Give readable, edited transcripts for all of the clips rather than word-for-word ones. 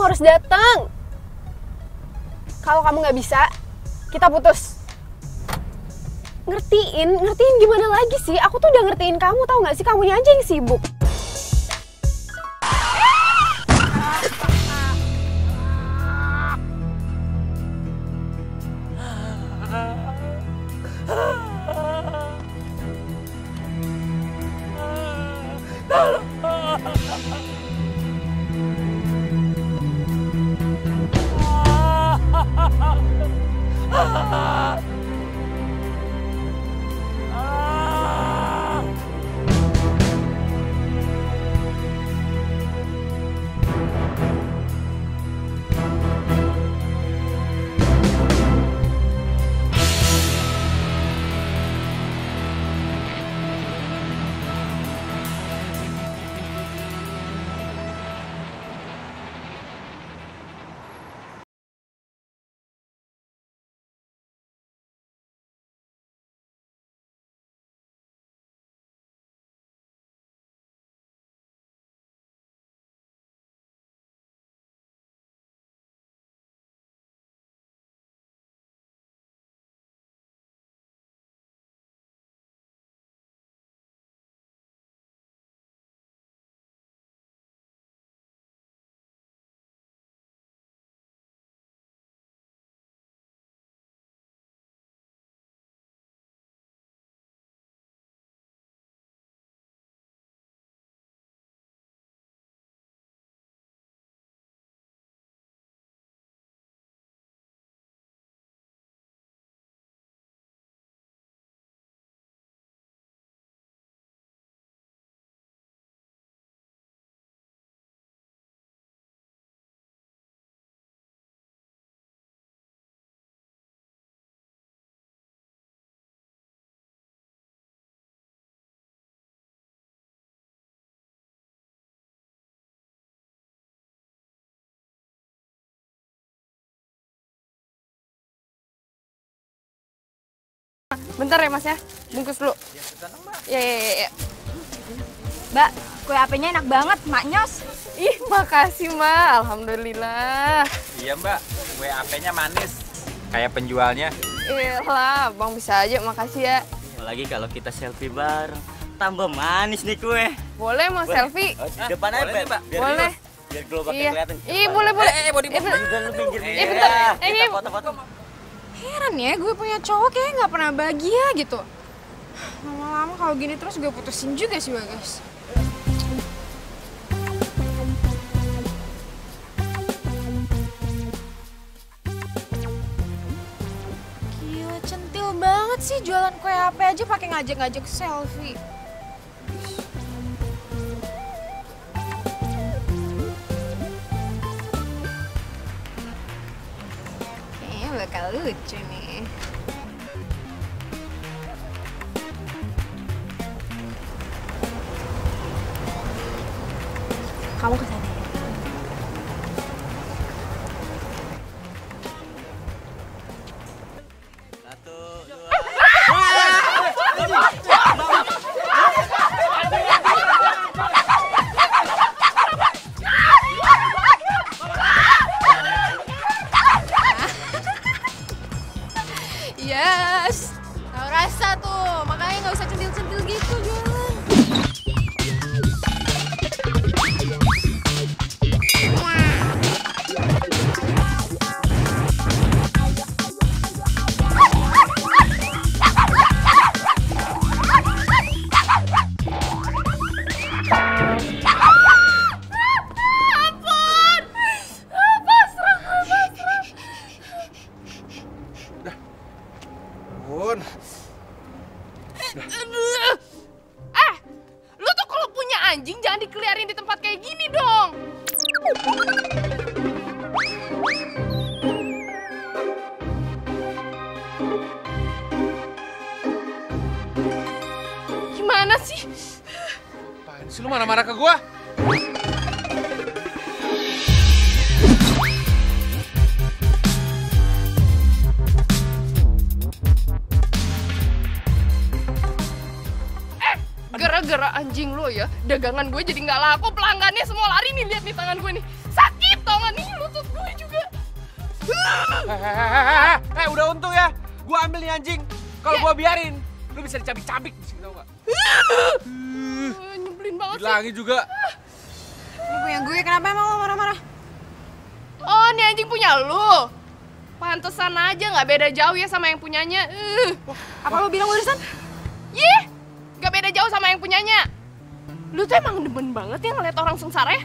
kamu harus datang. Kalau kamu nggak bisa, kita putus. Ngertiin gimana lagi sih? Aku tuh udah ngertiin kamu, tahu nggak sih? Kamunya aja yang sibuk. Bentar ya mas ya, bungkus dulu. Ya. Mbak, kue HP-nya enak banget, maknyos. Ih, makasih mbak, alhamdulillah. Iya mbak, kue HP-nya manis, kayak penjualnya. Iyalah, bang bisa aja, makasih ya. Apalagi kalau kita selfie bareng, tambah manis nih kue. Boleh mau selfie? Oh, di depan aja, boleh, Mbak. Biar boleh. Biar gelombangnya Iya. kelihatan. Iya, boleh. Udah lu pinggir. bentar. Kita foto-foto. Heran ya, gue punya cowok kayaknya nggak pernah bahagia gitu. Lama-lama kalau gini terus gue putusin juga sih Bagas. Gila, centil banget sih jualan kue HP aja pakai ngajak-ngajak selfie. Kayaknya bakal lucu nih. Kamu kesana ya? Satu, dua. Yes, tau rasa tuh, makanya nggak usah centil-centil gitu jualan. Lu tuh kalau punya anjing jangan dikeliarin di tempat kayak gini dong. Gimana sih? Apaan sih lu marah-marah ke gua? Gara-gara anjing lo ya, dagangan gue jadi nggak laku, pelanggannya semua lari nih, lihat nih tangan gue nih. Sakit tau gak nih? Udah untung ya. Gua ambil nih anjing. Kalau gua biarin, lu bisa dicabik-cabik di sini, tau gak? Nyebelin banget sih. Bilangin juga. Ini punya gue, kenapa emang lo marah-marah? Oh, ini anjing punya lu. Pantesan aja nggak beda jauh ya sama yang punyanya. Apa lo bilang barusan? Yih, nggak beda jauh sama yang punyanya. Lu tuh emang demen banget ya ngeliat orang sengsara ya.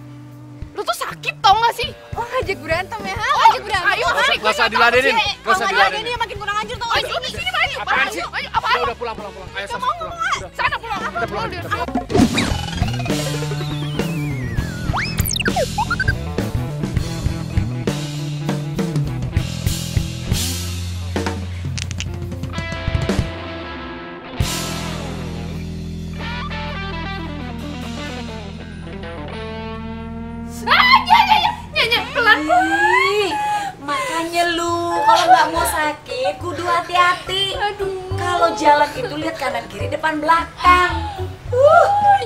Lu tuh sakit tau gak sih? Oh, ngajak berantem ya, ha? Ngajak berantem. Ayo, Gak usah diladenin. Gak usah diladenin. Dia makin kurang anjir tau gak Ayo, di sini ayo. Apaan sih? Ayo, apaan? Udah pulang. Ayo sama pulang. Udah. Sana pulang. Kita pulang. Pelan. Ih, makanya lu kalau nggak mau sakit kudu hati-hati. Kalau jalan itu lihat kanan kiri depan belakang.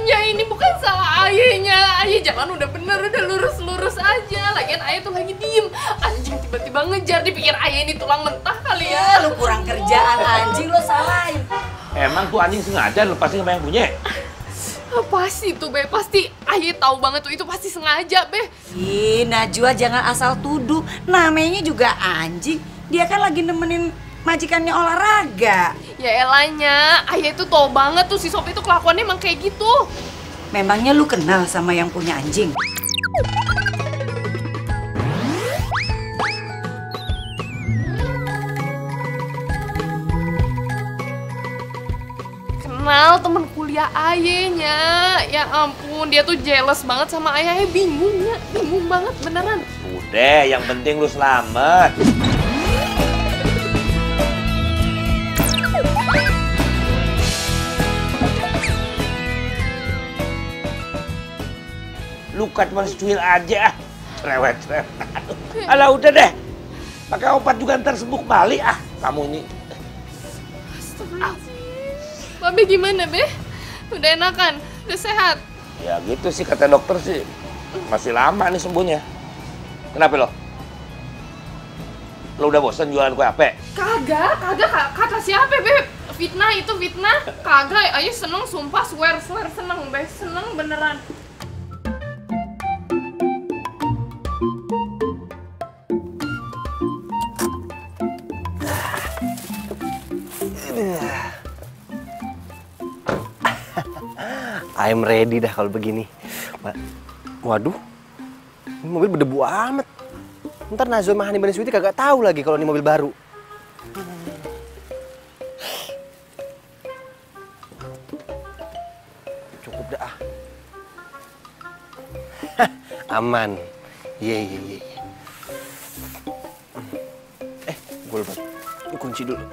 Ya ini bukan salah ayahnya. Ayah jalan udah bener, udah lurus-lurus aja. Lagian ayah tuh lagi diem. Anjing tiba-tiba ngejar, dipikir ayah ini tulang mentah kali ya. Lu kurang kerjaan anjing lo salahin. Emang tuh anjing sengaja lepasin sama yang punya? Pasti tuh Be, pasti ayah tahu banget tuh itu pasti sengaja Be. Ih, Najwa jangan asal tuduh. Namanya juga anjing. Dia kan lagi nemenin majikannya olahraga. Ya elanya, ayah itu tahu banget tuh si Sopi itu kelakuannya emang kayak gitu. Memangnya lu kenal sama yang punya anjing? Kenal temen kuliah ayahnya. Ya ampun, dia tuh jealous banget sama ayah. Ayah bingung ya, bingung banget beneran. Udah, yang penting lu selamat. Luka cuma secuil aja. Rewet. Alah udah deh. Pakai obat juga ntar sembuh kembali kamu ini. Astagfirullahaladzim. Babe gimana Be? Udah enakan? Udah sehat? Ya gitu sih kata dokter sih. Masih lama nih sembuhnya. Kenapa lo? Lo udah bosan jualan kue ape? Kagak, kata siapa Be? Fitnah itu fitnah. Kagak, ayah seneng sumpah, swear seneng Be, seneng beneran. I'm ready dah kalau begini. Waduh, ini mobil berdebu amat. Ntar Najwa sama Hani Bani Sweety kagak tahu lagi kalau ini mobil baru. Cukup dah. Aman. Iya. Gue lupa. Ini kunci dulu.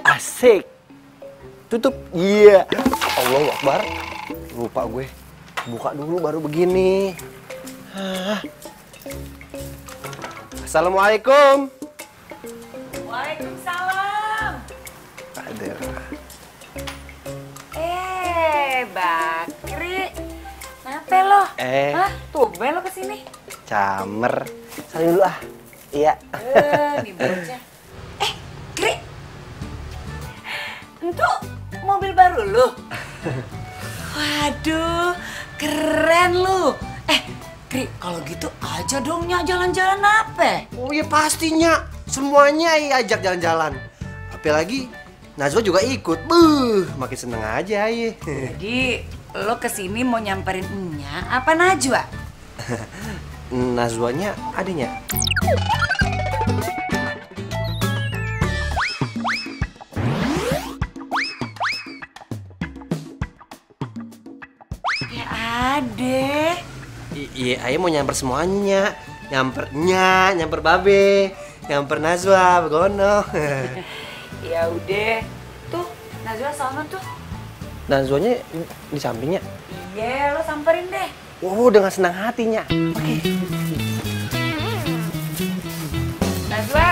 Asik. Tutup. Iya. Allahu Akbar. Lupa gue. Buka dulu baru begini. Assalamualaikum. Waalaikumsalam. Ada. Bakri. Kenapa lo? Hah? Tumben lo kesini? Camer. Salim dulu Iya. Nih bocah. Kri. Itu mobil baru lo? Waduh, keren lu. Kri, kalau gitu aja dong Nya jalan-jalan apa? Oh ya pastinya. Semuanya ajak jalan-jalan. Apalagi Najwa juga ikut. Makin seneng aja ya. Jadi lo kesini mau nyamperin Nya apa Najwa? Najwanya adanya. Ya ade. Iya, Ayah mau nyamper semuanya. Nyamper Nya, nyamper Babe, nyamper Najwa, begono. Ya udah. Tuh, Najwa sama tuh. Najwanya di sampingnya. Iya, lo samperin deh. Oh, dengan senang hatinya. Oke. Najwa.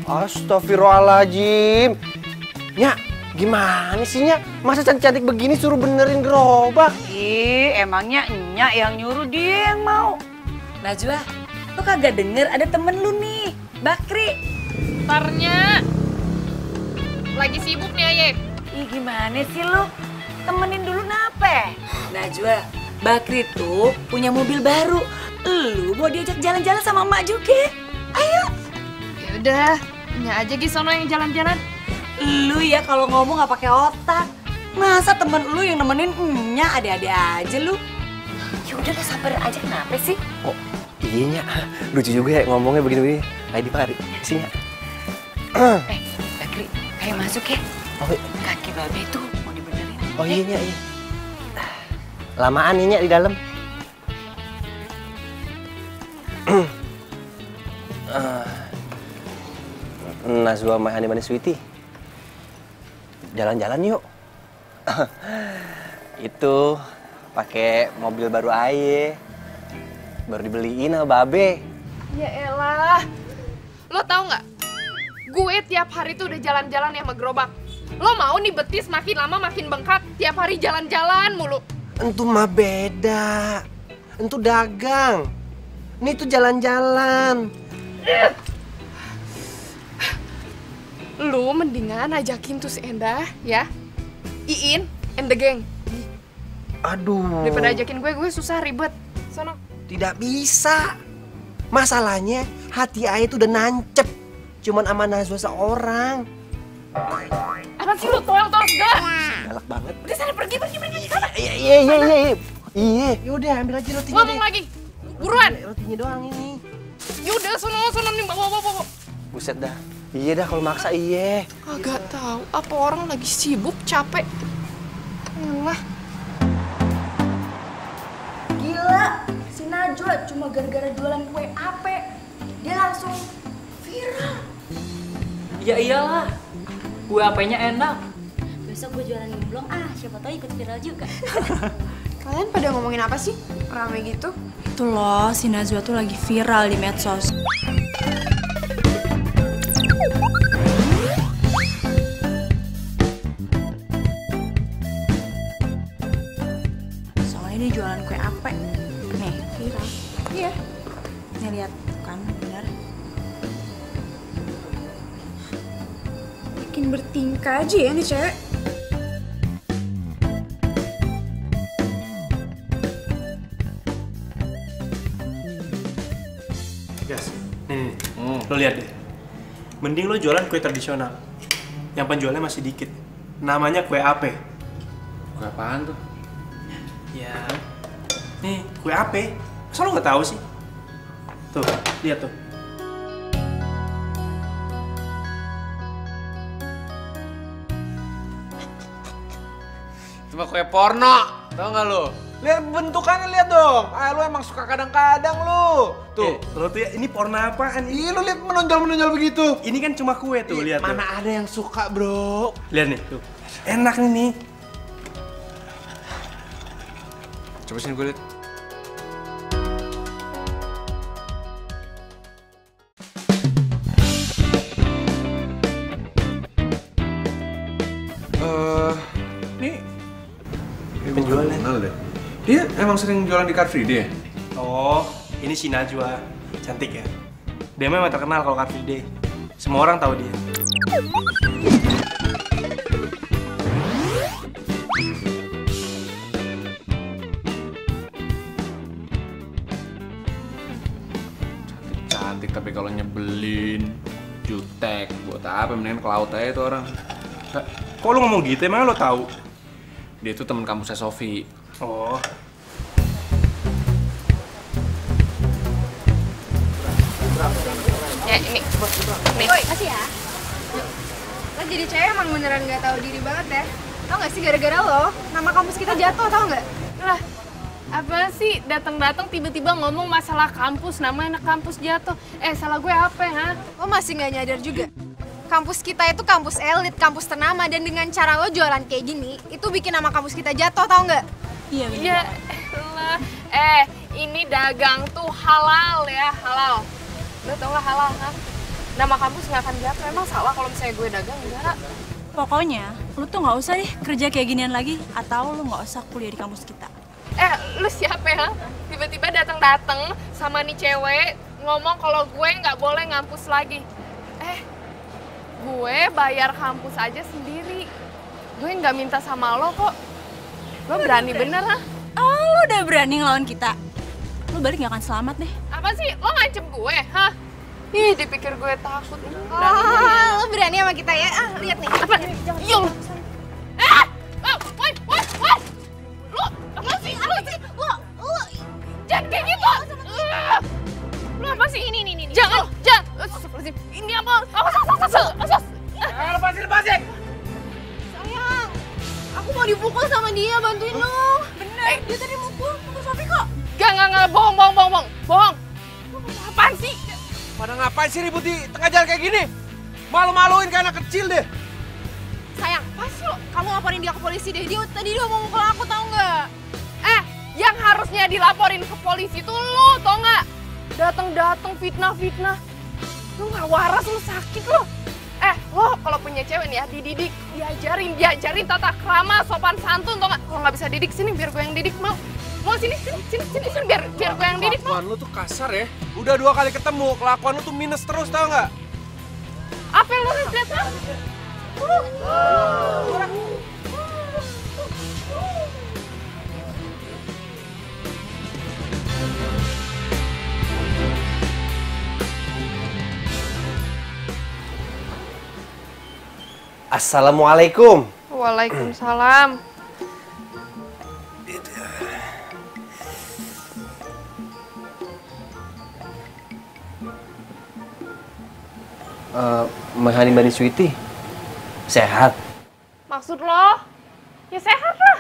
Astagfirullahaladzim. Nya, gimana sih Nya? Masa cantik-cantik begini suruh benerin gerobak? Ih, emangnya Nya yang nyuruh, dia yang mau. Najwa, lo kagak denger ada temen lu nih. Bakri. Ntarnya. Lagi sibuk nih Aye. Ih gimana sih lu? Temenin dulu nape? Najwa, Bakri tuh punya mobil baru. Lu mau diajak jalan-jalan sama emak juga? Ayo. Ya udah, nya aja Gi sono yang jalan-jalan. Lu ya kalau ngomong nggak pakai otak. Masa temen lu yang nemenin nya ada-ada aja lu. Ya udah lah sabar aja kenapa sih? Oh, iya, lucu juga ya ngomongnya begini-begini. Ayo dipari, sini. Bakri, ayo masuk ya. Oh, Kaki babe tuh mau dibenerin. oh iya. Lamaan nih di dalam. Najwa sama Hani Manis Sweety. Jalan-jalan yuk. Itu pakai mobil baru Aye. Baru dibeliin sama Babe. Ya elah. Lo tau nggak? Gue tiap hari tuh udah jalan-jalan sama gerobak. Lo mau nih betis makin lama makin bengkak, tiap hari jalan-jalan mulu. Entu mah beda. Entu dagang. Ini tuh jalan-jalan. Lu mendingan ajakin tuh si Endah, ya. Iin and the gang. Aduh. Daripada ajakin gue susah ribet. Sono. Tidak bisa. Masalahnya hati Aye tuh udah nancep. Cuman sama Najwa seorang. Apa sih lu tolong segala? Galak banget. Udah sana pergi. Iya. Yaudah ambil aja rotinya. Ngomong lagi. Buruan. Rotinya doang ini. Yaudah sono nih bawa. Buset dah. Iya dah kalau maksa iya. Agak tahu apa orang lagi sibuk capek. Alah. Gila, si Najwa cuma gara-gara jualan kue ape, dia langsung viral. Ya iyalah, kue apenya enak. Besok gue jualan gemblong, siapa tahu ikut viral juga. Kalian pada ngomongin apa sih? Rame gitu? Itu loh, si Najwa tuh lagi viral di medsos. Soalnya dia jualan kue ape. Nih, viral. Iya. Nih lihat kan, bener. Bikin bertingkah aja ya nih cewek. Guys, nih, lo lihat deh. Mending lo jualan kue tradisional. Yang penjualnya masih dikit. Namanya kue ape. Kue apaan tuh? Ya, nih kue ape. Masa lo nggak tahu sih? Tuh, lihat tuh. Cuma kue porno, tau gak lo? Lihat bentukannya, lihat dong. Lu emang suka kadang-kadang lu. Tuh. Lo tuh ya, ini porno apaan? Iya, lu lihat menonjol-menonjol begitu. Ini kan cuma kue tuh, lihat tuh. Mana ada yang suka, bro? Lihat nih, tuh. Enak nih. Coba sini gue lihat. Ini penjualnya. Kenal deh. Dia emang sering jualan di Car Free Day ya? Oh, ini si Najwa. Cantik ya? Dia memang terkenal kalau Car Free Day. Semua orang tahu dia. Cantik tapi kalau nyebelin, jutek, buat apa? Mendingan ke laut aja tuh orang. Kok lu ngomong gitu? Emang lo tahu? Dia itu teman kampusnya Sofi. Oh. Ya ini, nih. Makasih ya. Lo jadi cewek emang beneran gak tahu diri banget ya. Tau gak sih gara-gara lo, nama kampus kita jatuh, tau gak? Lah, apa sih datang-datang tiba-tiba ngomong masalah kampus, nama anak kampus jatuh. Salah gue apa ya? Lo masih gak nyadar juga? Kampus kita itu kampus elit, kampus ternama, dan dengan cara lo jualan kayak gini, itu bikin nama kampus kita jatuh, tau nggak? Iya, bener. Ya elah. Ini dagang tuh halal ya, halal. Lo tau gak halal kan? Nama kampus nggak akan jatuh, emang salah kalau misalnya gue dagang, enggak? Pokoknya, lu tuh nggak usah deh kerja kayak ginian lagi, atau lu nggak usah kuliah di kampus kita. Lu siapa ya? Tiba-tiba datang-datang sama nih cewek ngomong kalau gue nggak boleh ngampus lagi. Gue bayar kampus aja sendiri. Gue nggak minta sama lo kok. Gue berani bener lah. Oh, lu udah berani ngelawan kita? Lu balik gak akan selamat deh. Apa sih? Lo ngancem gue, hah? Ih, dipikir gue takut. Lo berani sama kita ya? Lihat nih. Apa? Iya. Woi. Lo, apa sih? Lo. Jangan kayak gitu. Lo apa sih? Ini. Jangan. Ini apa? Awas. Lepasin. Sayang, aku mau dipukul sama dia, bantuin lo. Bener, dia tadi mukul Sofi kok. Gak, bohong. Apaan sih? Pada ngapain sih ribut di tengah jalan kayak gini? Malu-maluin kayak anak kecil deh. Sayang, pas lo, kamu laporin dia ke polisi deh. Tadi dia mau mukul aku, tau nggak? Yang harusnya dilaporin ke polisi tuh lo, tau nggak? Datang fitnah. Lu nggak waras, lu sakit lo. Lo kalau punya cewek nih ya, dididik, diajarin tata krama, sopan santun, tau nggak? Kalau nggak bisa didik, sini biar gue yang didik, mau sini biar gue yang didik, mau. Kelakuan lu tuh kasar ya. Udah 2 kali ketemu, kelakuan lu tuh minus terus, tau nggak? Apa yang lu lihat? Assalamualaikum. Waalaikumsalam. Mahani Bani Sweety, sehat? Maksud lo? Ya sehat lah.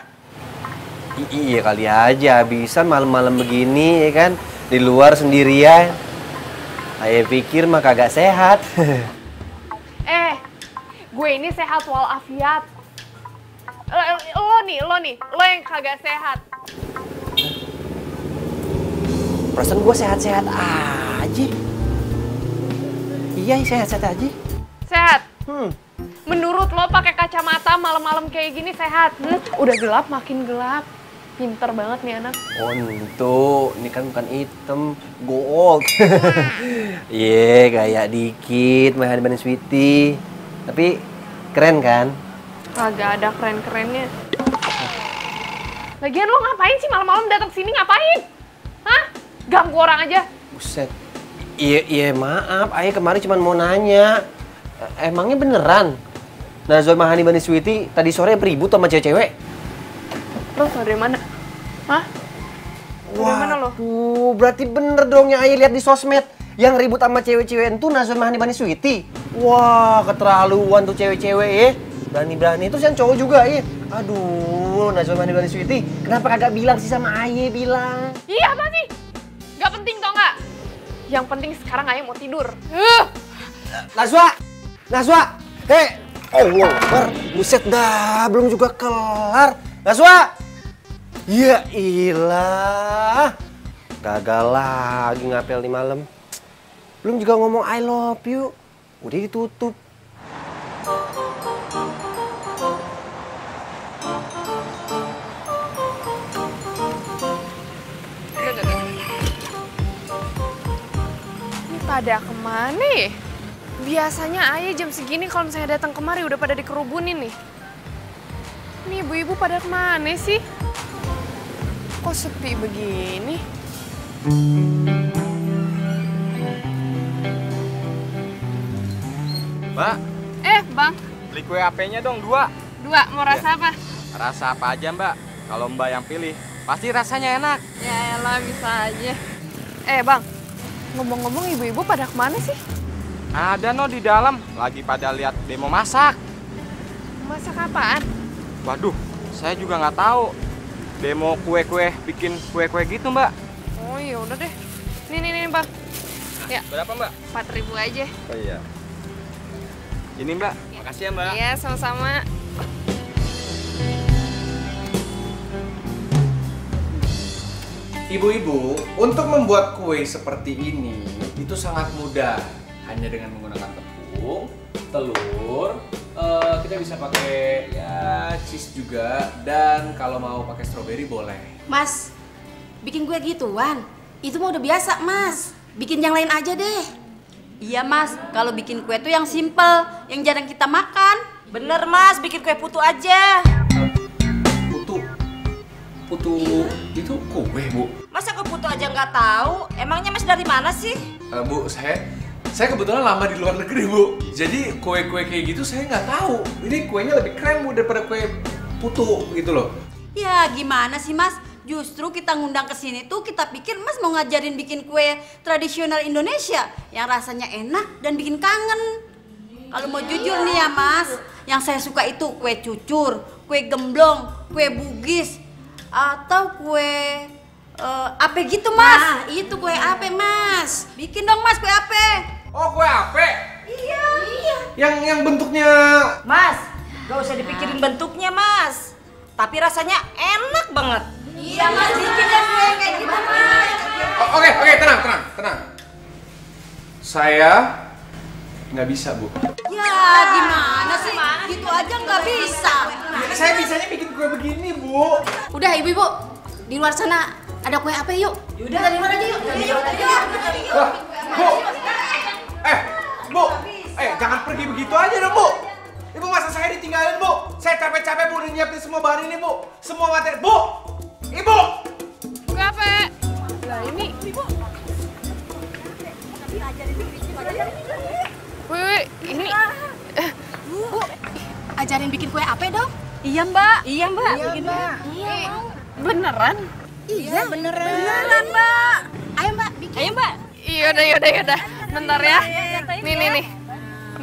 Iya kali aja, habisan malam-malam begini ya kan, di luar sendirian. Saya pikir mah kagak sehat. Gue ini sehat walafiat. Lo nih, lo yang kagak sehat. Perasaan gue sehat-sehat aja. Iya, sehat-sehat aja. Sehat? Menurut lo pakai kacamata malam-malam kayak gini sehat? Udah gelap makin gelap. Pinter banget nih anak. Oh itu, ini kan bukan hitam, gold. Iya, kayak dikit Mahani Bani Sweety. Tapi keren kan? Kagak ada keren-kerennya. Lagian lo ngapain sih malam-malam datang sini ngapain? Hah? Ganggu orang aja. Buset. Iya maaf, Ayah kemarin cuma mau nanya. Emangnya beneran Najwa Mahani Bani Sweety tadi sore ribut sama cewek-cewek? Lo tau dari mana? Hah? Dari mana lo? Berarti bener dong yang Ayah lihat di sosmed. Yang ribut sama cewek-cewek itu Najwa Mahani Bani Sweety. Wah, keterlaluan tuh cewek-cewek ya. Berani-berani itu yang cowok juga ya. Aduh, Najwa Mahani Bani Sweety, kenapa kagak bilang sih sama Ayah bilang? Iya apa sih? Gak penting tau gak? Yang penting sekarang Ayah mau tidur. Najwa, Allah Akbar, buset dah, belum juga kelar. Najwa, ya ilah, gagal lagi ngapel di malam. Belum juga ngomong I love you, udah ditutup. Ini pada kemana ya? Biasanya Ayah jam segini kalau misalnya datang kemari udah pada dikerubunin nih. Ini ibu-ibu pada kemana sih? Kok sepi begini? Mbak, Bang. beli kue AP-nya dong 2. 2, mau rasa apa? Rasa apa aja Mbak, kalau Mbak yang pilih, pasti rasanya enak. Ya elah, bisa aja. Bang, ngomong-ngomong ibu-ibu pada kemana sih? Ada no di dalam, lagi pada lihat demo masak. Masak apaan? Waduh, saya juga nggak tahu. Demo kue-kue, bikin kue-kue gitu Mbak. Oh iya udah deh. Nih Bang. Ya. Berapa Mbak? 4.000 aja. Oh iya. Ini Mbak, makasih ya Mbak. Iya, sama-sama. Ibu-ibu, untuk membuat kue seperti ini itu sangat mudah. Hanya dengan menggunakan tepung, telur, kita bisa pakai ya cheese juga, dan kalau mau pakai stroberi boleh. Mas, bikin kue gituan, itu mah udah biasa Mas. bikin yang lain aja deh. Iya Mas, kalau bikin kue tuh yang simple, yang jarang kita makan. Bener Mas, bikin kue putu aja. Putu itu kue, Bu. Masa kue putu aja nggak tahu? Emangnya Mas dari mana sih? Bu, saya kebetulan lama di luar negeri, Bu. Jadi kue-kue kayak gitu saya nggak tahu. Ini kuenya lebih keren, Bu, daripada kue putu gitu loh. Ya gimana sih Mas? Justru kita ngundang ke sini tuh kita pikir Mas mau ngajarin bikin kue tradisional Indonesia yang rasanya enak dan bikin kangen. Kalau mau jujur nih ya Mas, yang saya suka itu kue cucur, kue gemblong, kue bugis, atau kue ape gitu Mas. Nah itu kue ape Mas. Bikin dong Mas kue ape. Oh kue ape? Iya. Yang bentuknya... Mas, gak usah dipikirin bentuknya Mas. Tapi rasanya enak banget. Iya Mas, bikin deh kue kayak gitu Mas. Oke, tenang. Saya nggak bisa, Bu. Ya gimana sih? Gitu aja nggak bisa. Saya bisanya bikin kue begini, Bu. Udah ibu-ibu, di luar sana ada kue apa yuk? Yaudah dari luar aja yuk. Wah, Bu. Bu. Jangan pergi begitu aja dong, Bu. Ibu masa saya ditinggalin, Bu? Saya capek-capek Bu udah nyiapin semua bahan ini, Bu. Semua materi. Bu. Ibu. Kue apa? Lah ini, Ibu. Wih, ini. Bu, ajarin bikin kue apa dong? Iya Mbak. Iya Mbak. Iya, beneran? Iya beneran Mbak. Ayo Mbak, bikin. Ayo Mbak. Yaudah. Bentar ya.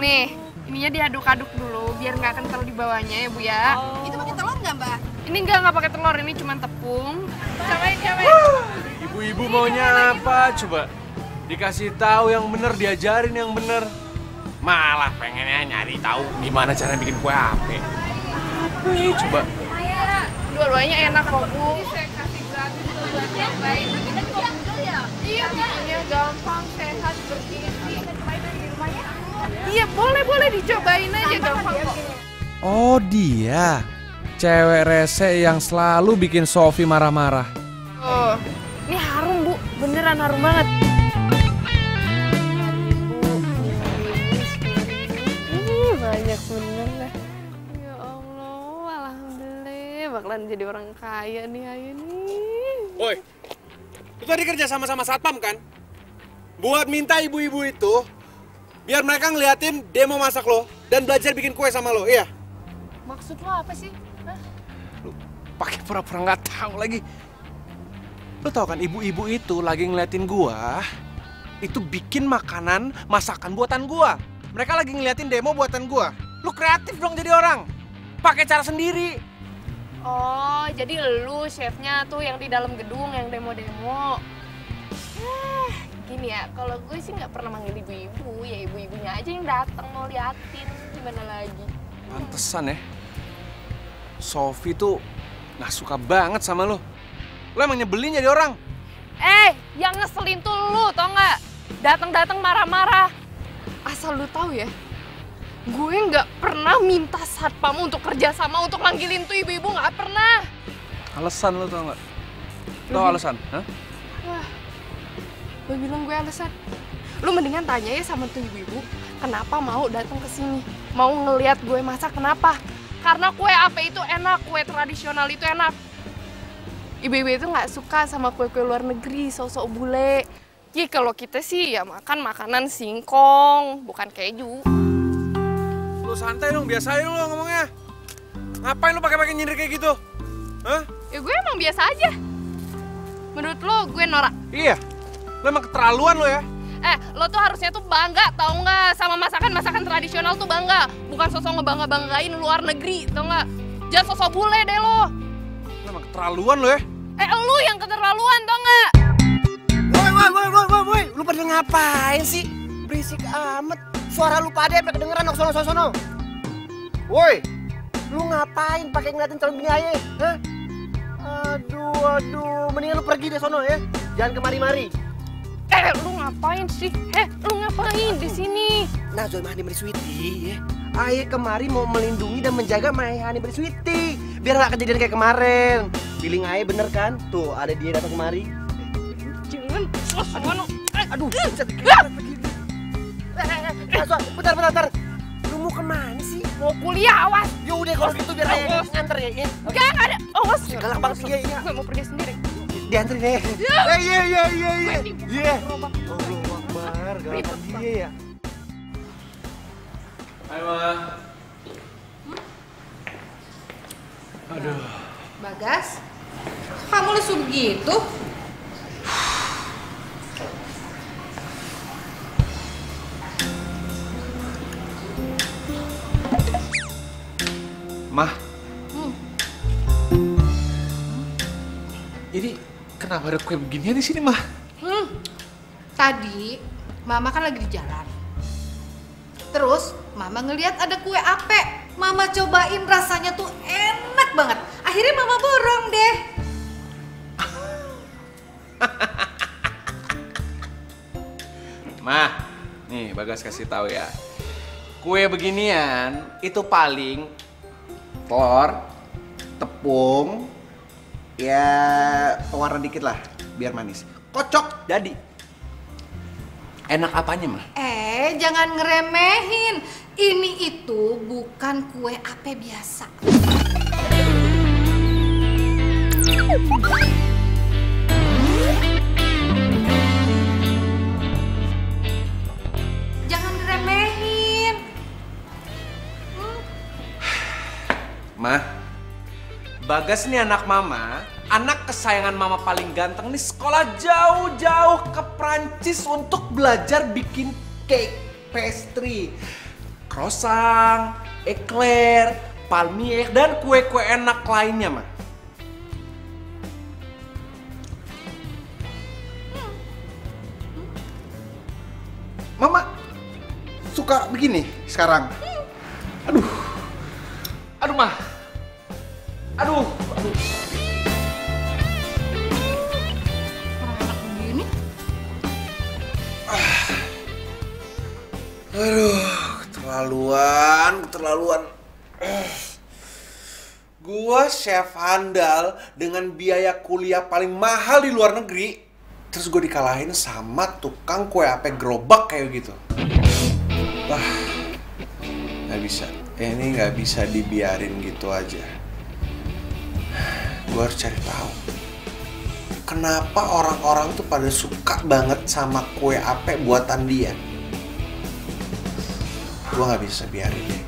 Nih. Ininya diaduk-aduk dulu biar nggak kental di bawahnya ya Bu ya. Itu pakai telur nggak Mbak? Ini nggak pakai telur, ini cuma tepung. Cobain. Ibu-ibu maunya apa coba? Dikasih tahu yang bener, diajarin yang bener. Malah pengennya nyari tahu gimana cara bikin kue ape. Coba. Dua-duanya enak kok Bu. Saya kasih gratis tuh buat nyobain. Iya, bikinnya gampang, sehat, bergizi. Iya, boleh dicobain aja, gampang kok. Oh dia, cewek rese yang selalu bikin Sofi marah-marah. Oh, ini harum Bu, beneran harum banget. Banyak bener lah. Ya Allah, alhamdulillah bakalan jadi orang kaya nih Ayu nih. Woi, lu tadi kerja sama satpam kan? Buat minta ibu-ibu itu biar mereka ngeliatin demo masak lo dan belajar bikin kue sama lo, iya? Maksud lo apa sih? Hah? Lu pakai pura-pura nggak tahu lagi. Lu tau kan ibu-ibu itu lagi ngeliatin gua itu bikin makanan masakan buatan gua. Mereka lagi ngeliatin demo buatan gua. Lu kreatif dong jadi orang. Pakai cara sendiri. Oh, jadi lu chefnya tuh yang di dalam gedung yang demo-demo. Gini ya, kalau gue sih nggak pernah manggil ibu-ibu, ya ibu-ibunya aja yang datang mau liatin, gimana lagi. Pantesan ya, Sofi tuh nggak suka banget sama lo. Lo emang nyebelin jadi orang. Yang ngeselin tuh lu, tau nggak? Datang-datang marah-marah. Asal lu tahu ya, gue nggak pernah minta satpam untuk kerjasama untuk manggilin tuh ibu-ibu, nggak pernah. Alasan lo tau nggak? Tau alasan? Hah? Wah, gue bilang gue alasan. Lu mendingan tanya ya sama tuh ibu-ibu, kenapa mau datang ke sini? Mau ngeliat gue masak kenapa? Karena kue ape itu enak, kue tradisional itu enak. Ibu-ibu itu nggak suka sama kue-kue luar negeri, sok-sok bule. Jadi kalau kita sih ya makan makanan singkong, bukan keju. Lu santai dong, biasain lu ngomongnya. Ngapain lu pakai nyindir kayak gitu? Hah? Ya gue emang biasa aja. Menurut lo gue norak? Iya, lo emang keterlaluan lo ya. Lo tuh harusnya tuh bangga, tau nggak? Sama masakan tradisional tuh bangga. Bukan sosok ngebangga-banggain luar negeri, tau nggak? Jangan sosok bule deh lo. Lo emang keterlaluan lo ya. Lo yang keterlaluan, tau nggak? Woi, lu pada ngapain sih? Berisik amat. Suara lu pada sampai kedengeran dong sono. Woi, lu ngapain pakai ngeliatin calon bini aja? Hah? Aduh, mendingan lu pergi deh sono ya. Jangan kemari-mari. Lu ngapain sih? Lu ngapain di sini? Nah, Zoe Mahani Sweety ya. Aye kemari mau melindungi dan menjaga Mahani Sweety. Biar gak kejadian kayak kemarin. Feeling Aye bener kan? Tuh, ada dia datang kemari. Jangan, Aduh, bentar. Lu mau kemana sih? Mau kuliah, awas. Ya udah kalau gitu biar ayah nganter ya. Enggak ada. Awas. Galak banget sih. Iya. Gue mau pergi sendiri. Dianterin ya. Iya. Iya. Allah Akbar, galakan dia ya. Hai, Ma. Aduh. Bagas, kamu lesu begitu? Mah. Ini kenapa ada kue beginian di sini, Mah? Tadi Mama kan lagi di jalan. Terus Mama ngelihat ada kue ape. Mama cobain, rasanya tuh enak banget. Akhirnya Mama borong deh. Mah, nih Bagas kasih tahu ya. Kue beginian itu paling telur, tepung, ya pewarna dikit lah, biar manis. Kocok, jadi. Enak apanya, Mah? Jangan ngeremehin. Ini itu bukan kue ape biasa. Jangan diremehin. Mah, Bagas nih anak Mama, anak kesayangan Mama paling ganteng nih, sekolah jauh-jauh ke Prancis untuk belajar bikin cake, pastry, croissant, eclair, palmier, dan kue-kue enak lainnya, Mah. Mama suka begini sekarang. Aduh, Mah. Aduh. Enak begini. Aduh, keterlaluan. Gua chef handal dengan biaya kuliah paling mahal di luar negeri, terus gue dikalahin sama tukang kue ape gerobak kayak gitu. Wah, nggak bisa. Ini nggak bisa dibiarin gitu aja. Gue harus cari tahu kenapa orang-orang tuh pada suka banget sama kue ape buatan dia. Gue nggak bisa biarin deh.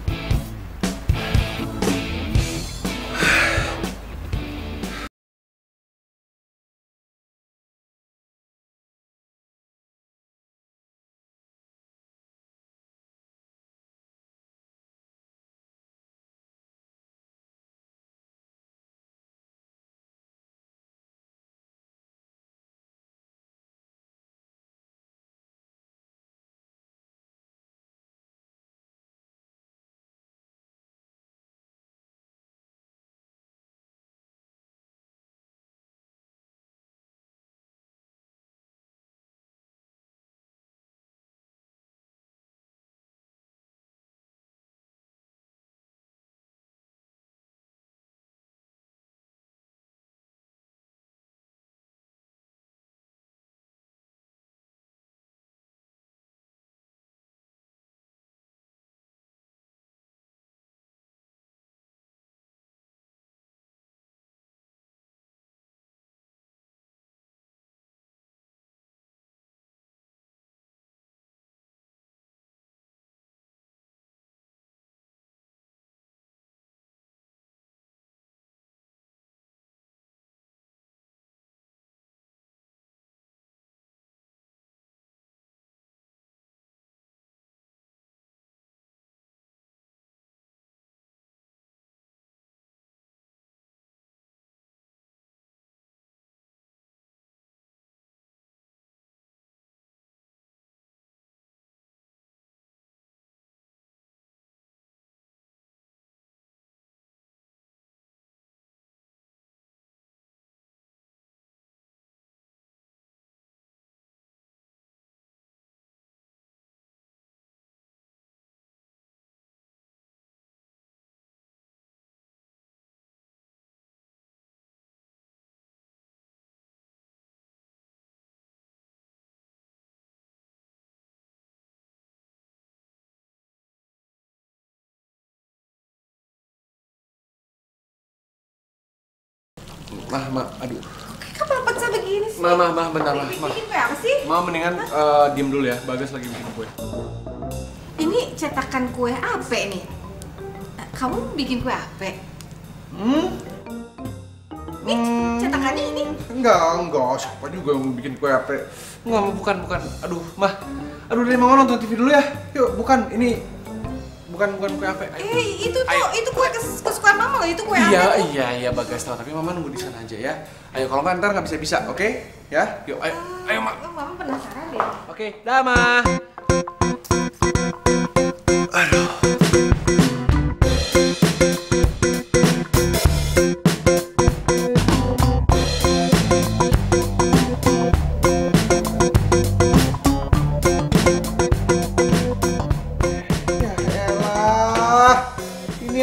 aduh. Kenapa pecah begini sih? Bentar, Ma. Bikin kue apa sih? Ma, mendingan diem dulu ya, Bagas lagi bikin kue. Ini cetakan kue apa nih? Kamu bikin kue apa? Nih, cetakannya ini? Enggak, siapa juga yang bikin kue apa? Enggak, bukan. Aduh, deh, Mama nonton TV dulu ya. Yuk, bukan, ini bukan kue apa. Itu kue kesukaan Mama loh, itu kue apa? Iya, Bagas tahu, tapi Mama nunggu di sana aja ya. Ayo, kalau nggak ntar nggak bisa, oke? Ya, yuk, ayo, Ma. Mama penasaran deh. Oke, dah, Ma. Aduh.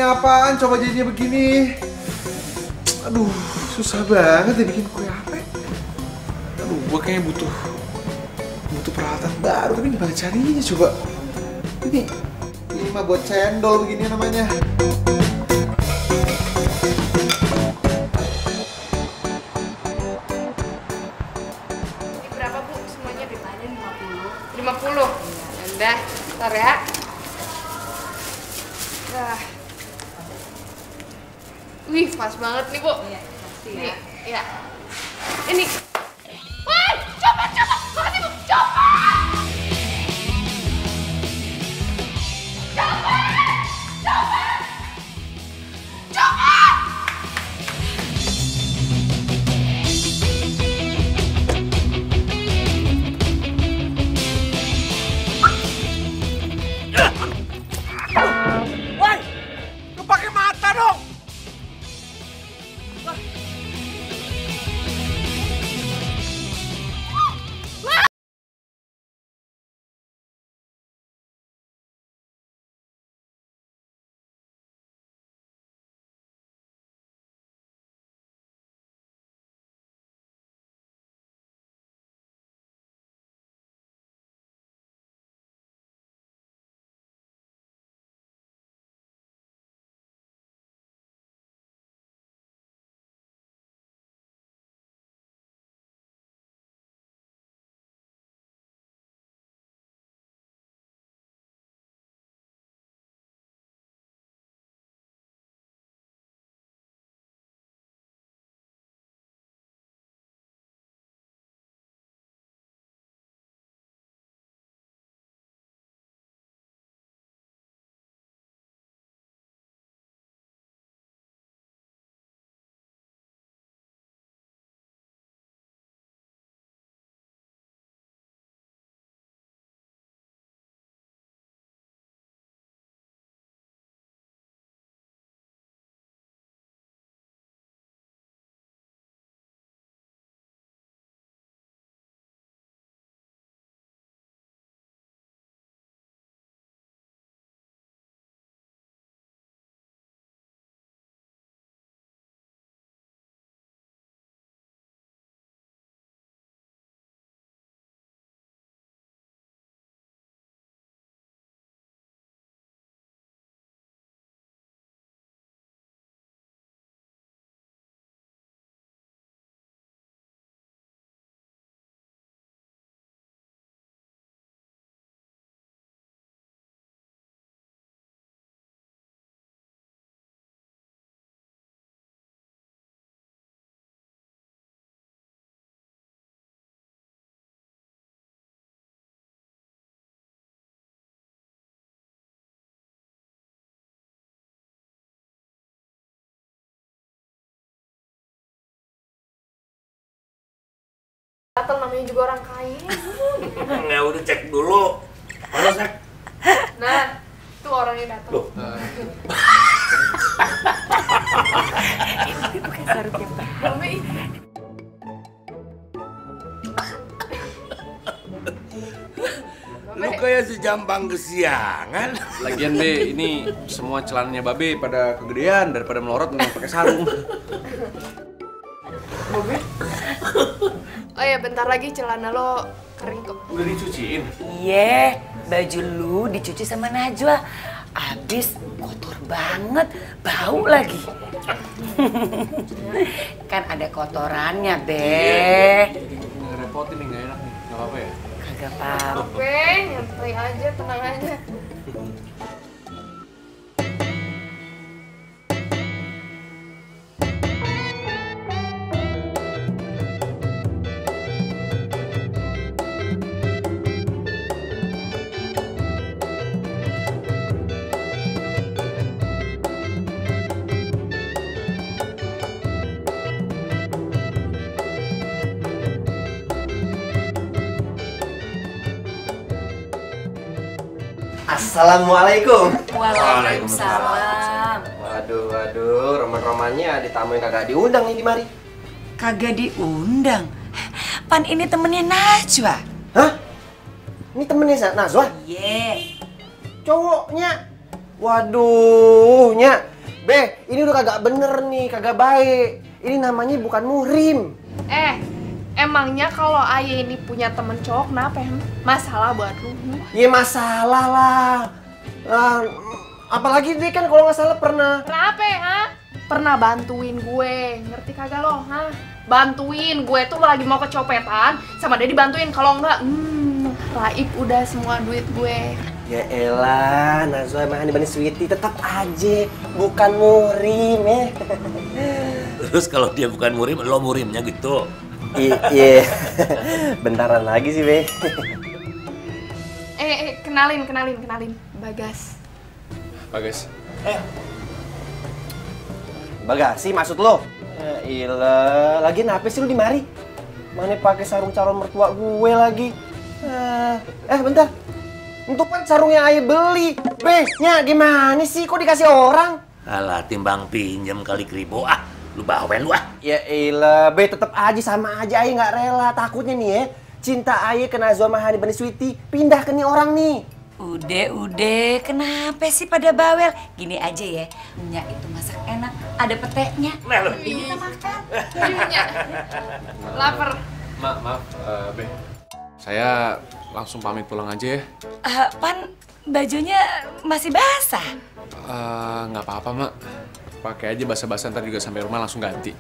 Apaan coba jadinya begini? Aduh, susah banget ya bikin kue apa? Aduh, gua kayaknya butuh peralatan baru, tapi gimana carinya coba? Ini mah buat cendol begini namanya. Ini berapa, Bu? Semuanya ditanya 50. 50? Udah, ntar ya. Wih, pas banget nih, Bu. Iya, pasti ya. Nih, ya. Ini. Wah, coba. Makasih, Bu. Coba. Woi, lu pakai mata dong. Gatel namanya juga orang kaya. Nggak, udah cek dulu. Mana cek? Nah, itu orangnya datang. Loh. Itu bukan sarungnya, Pak. Lu kayak si jambang kesiangan. Lagian Be, ini semua celananya Babe pada kegedean daripada melorot dengan pakai sarung. Babe? Oh ya, bentar lagi celana lo kering kok. Udah dicuciin? Iya, baju lu dicuci sama Najwa. Abis kotor banget, bau lagi. Kan ada kotorannya, Be. Ngerepotin nih, nggak enak nih. Nggak apa-apa ya? Kagak apa-apa. Oke, nyantai aja, tenang aja. Assalamualaikum. Waalaikumsalam. Waduh, roman-romannya ada tamu yang kagak diundang nih di mari. Kagak diundang? Pan ini temennya Najwa. Hah? Ini temennya Najwa? Iya. Cowoknya? Waduh, Nya. Be, ini udah kagak bener nih, kagak baik. Ini namanya bukan muhrim. Emangnya kalau ayah ini punya temen cowok kenapa ya? Masalah buat lu? Iya masalah lah. Apalagi dia kan kalau nggak salah pernah. Kenapa ha? Pernah bantuin gue, ngerti kagak lo? Bantuin gue tuh lagi mau kecopetan, sama dia dibantuin. Kalau enggak, raib udah semua duit gue. Ya elah, Najwa emang dibanding Sweety tetap aja bukan muhrim ya. Terus kalau dia bukan murim, lo murimnya gitu. Iya, bentaran lagi sih, Be. Kenalin. Bagas. Bagasi maksud lo? Ilah, lagi apa sih lu di mari? Mana pakai sarung calon mertua gue lagi? Bentar. Untuk kan sarung yang ayah beli. Nya gimana sih? Kok dikasih orang? Alah, timbang pinjam kali kribo. Lu bawain lu ah. Ya ilah, Be tetep aja sama aja ayah nggak rela. Takutnya nih ya, cinta ayah ke Najwa Mahani Bani Sweety pindah ke nih orang nih. Udah, kenapa sih pada bawel? Gini aja ya, Nya itu masak enak, ada petenya. Ini kita makan. Nya, lapar. Maaf, Be. Saya langsung pamit pulang aja ya. Pan, bajunya masih basah. Nggak apa-apa, Mak. Pakai aja basa-basa, ntar juga sampai rumah langsung ganti.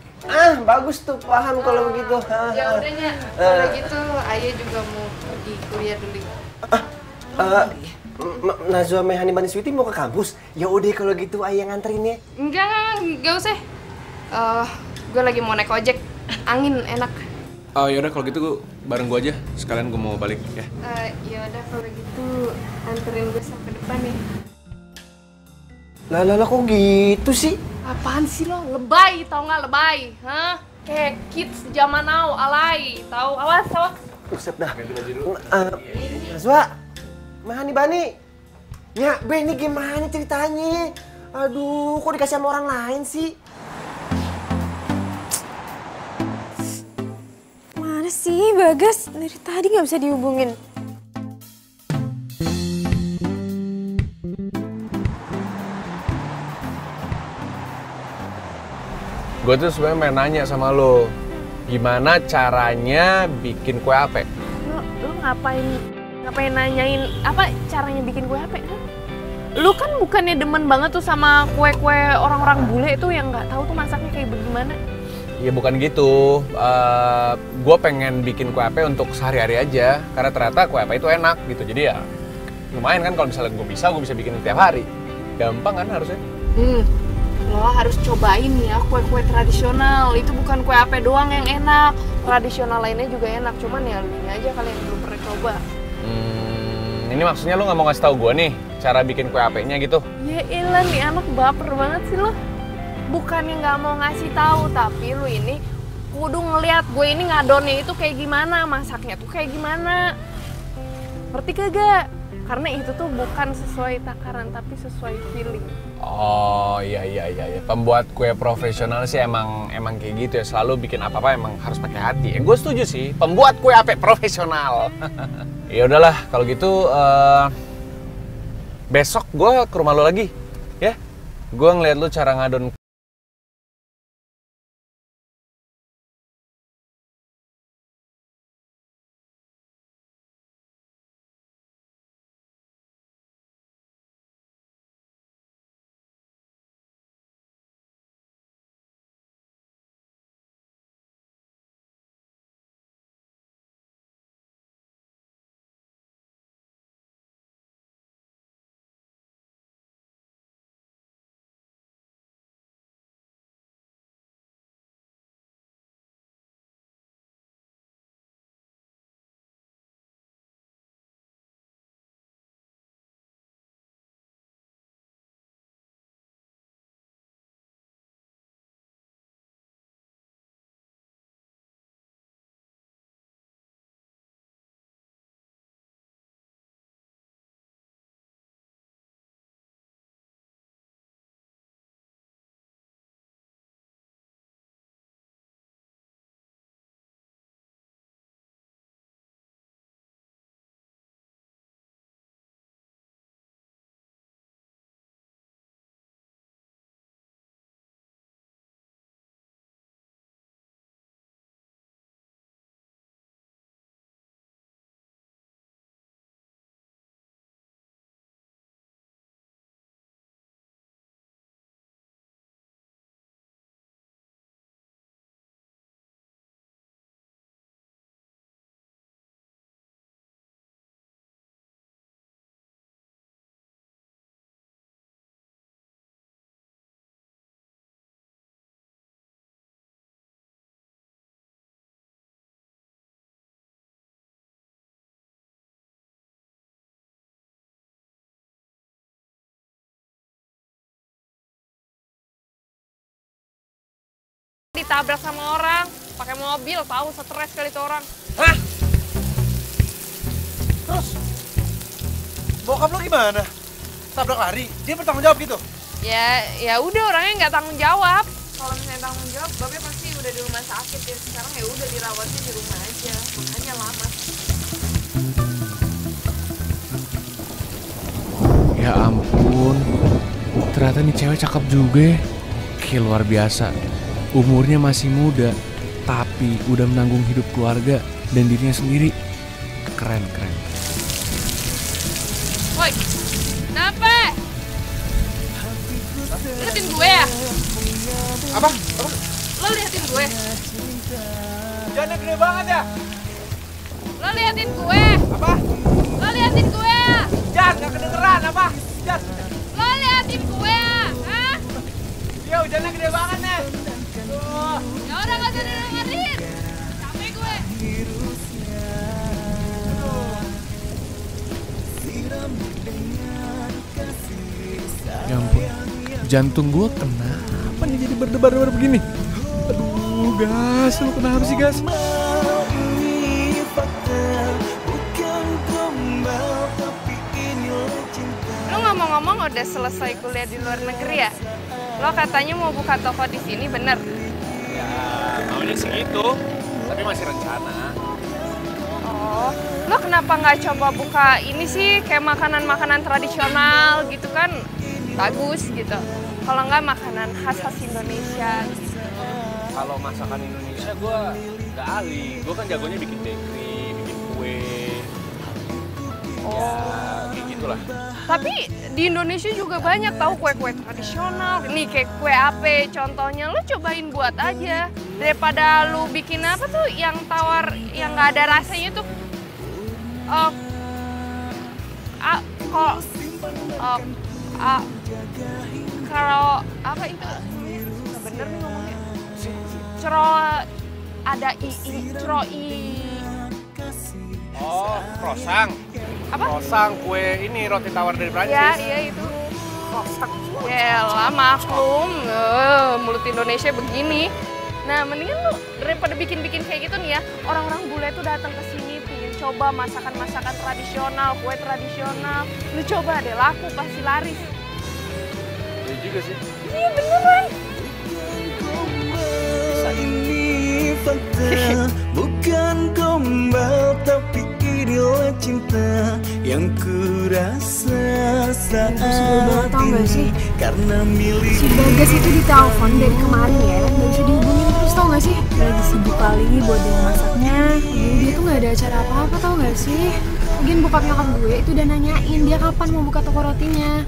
Bagus tuh, paham kalau begitu. Ya udah Nya, kalau gitu ayah juga mau pergi kuliah dulu. Najwa Mahani Bani Sweety mau ke kampus? Ya udah kalau gitu ayah nganterin ya. Enggak usah. Gue lagi mau naik ojek, angin enak. Yaudah kalau gitu bareng gue aja, sekalian gue mau balik ya. Yaudah kalau gitu anterin gue sampai depan ya. Lah kok gitu sih? Apaan sih lo? Lebay, tau nggak lebay? Hah? Kayak kids zaman now, alay. Tahu? Awas. Buset dah. Najwa Mahani Bani. Ya, Be, ini gimana ceritanya? Aduh, kok dikasih sama orang lain sih? Mana sih Bagas? Dari tadi nggak bisa dihubungin. Gue tuh sebenarnya pengen nanya sama lo, gimana caranya bikin kue ape? Lo ngapain nanyain apa caranya bikin kue ape? Lu kan bukannya demen banget tuh sama kue-kue orang-orang bule tuh yang nggak tahu tuh masaknya kayak bagaimana? Ya bukan gitu, gue pengen bikin kue ape untuk sehari-hari aja, karena ternyata kue ape itu enak gitu. Jadi ya lumayan kan kalau misalnya gue bisa bikin tiap hari. Gampang kan harusnya? Lo harus cobain ya kue-kue tradisional. Itu bukan kue ape doang yang enak, tradisional lainnya juga enak. Cuman ya ini aja kalian belum pernah coba. Ini maksudnya lo nggak mau ngasih tahu gue nih cara bikin kue apenya gitu? Ya elah, nih anak baper banget sih lo. Bukannya nggak mau ngasih tahu, tapi lo ini kudu ngeliat gue ini ngadonnya itu kayak gimana, masaknya tuh kayak gimana. Ngerti kagak? Karena itu tuh bukan sesuai takaran, tapi sesuai feeling. Oh iya. Pembuat kue profesional sih emang kayak gitu ya. Selalu bikin apa-apa emang harus pakai hati. Gue setuju sih. Pembuat kue ape profesional. Ya udahlah kalau gitu besok gue ke rumah lo lagi, ya. Gue ngeliat lo cara ngadon ditabrak sama orang. Pakai mobil, tahu stres kali itu orang. Hah? Terus bokap lo gimana? Tabrak lari, dia bertanggung jawab gitu? Ya udah orangnya nggak tanggung jawab. Kalau misalnya tanggung jawab, Bapaknya pasti udah di rumah sakit ya. Sekarang ya udah dirawatnya di rumah aja. Makanya lama. Ya ampun, ternyata nih cewek cakep juga ya. Kayak luar biasa. Umurnya masih muda, tapi udah menanggung hidup keluarga dan dirinya sendiri. Keren. Woi, kenapa? Liatin gue ya? Apa? Lo liatin gue? Jangan gede banget ya? Lo liatin gue? Apa? Lo liatin gue? Jan, gak kedengeran apa? Jan. Lo liatin gue? Hah? Iya, hujannya gede banget nih. Tuh. Ya udah gak usah dengerin. Capek gue. Ya ampun, jantung gue kenapa nih jadi berdebar-debar begini? Aduh, Gas, lu kenapa sih, Gas? Lo ngomong-ngomong udah selesai kuliah di luar negeri ya? Lo katanya mau buka toko di sini, bener? Ya, maunya segitu, tapi masih rencana. Oh, lo kenapa nggak coba buka ini sih, kayak makanan-makanan tradisional gitu kan? Bagus gitu. Kalau nggak makanan khas-khas Indonesia gitu. Kalau masakan Indonesia gue nggak ahli, gue kan jagonya bikin bakery, bikin kue. Ya, kayak gitulah. Tapi di Indonesia juga banyak tahu kue-kue tradisional. Nih kayak kue ape contohnya, lo cobain buat aja. Daripada lo bikin apa tuh yang tawar, yang nggak ada rasanya tuh. Kalau apa itu? Nggak bener nih ngomongnya. Oh, croissant. Apa? Croissant, kue ini roti tawar dari Prancis. Iya itu. Croissant. Yalah maklum, mulut Indonesia begini. Nah, mendingan lu daripada bikin-bikin kayak gitu nih ya, orang-orang bule tuh datang ke sini pengen coba masakan-masakan tradisional, kue tradisional. Lu coba deh, laku pasti laris. Iya juga sih. Iya beneran. Ini fakta, bukan gombal tapi inilah cinta yang kurasa saat ini karena milik. Si Bagas itu ditelepon dari kemarin ya, nggak bisa dihubungin terus, tau gak sih? Lagi sibuk kali buat dia masaknya. Dia tuh nggak ada acara apa-apa, tau gak sih? Mungkin bokap nyokap gue itu udah nanyain dia kapan mau buka toko rotinya.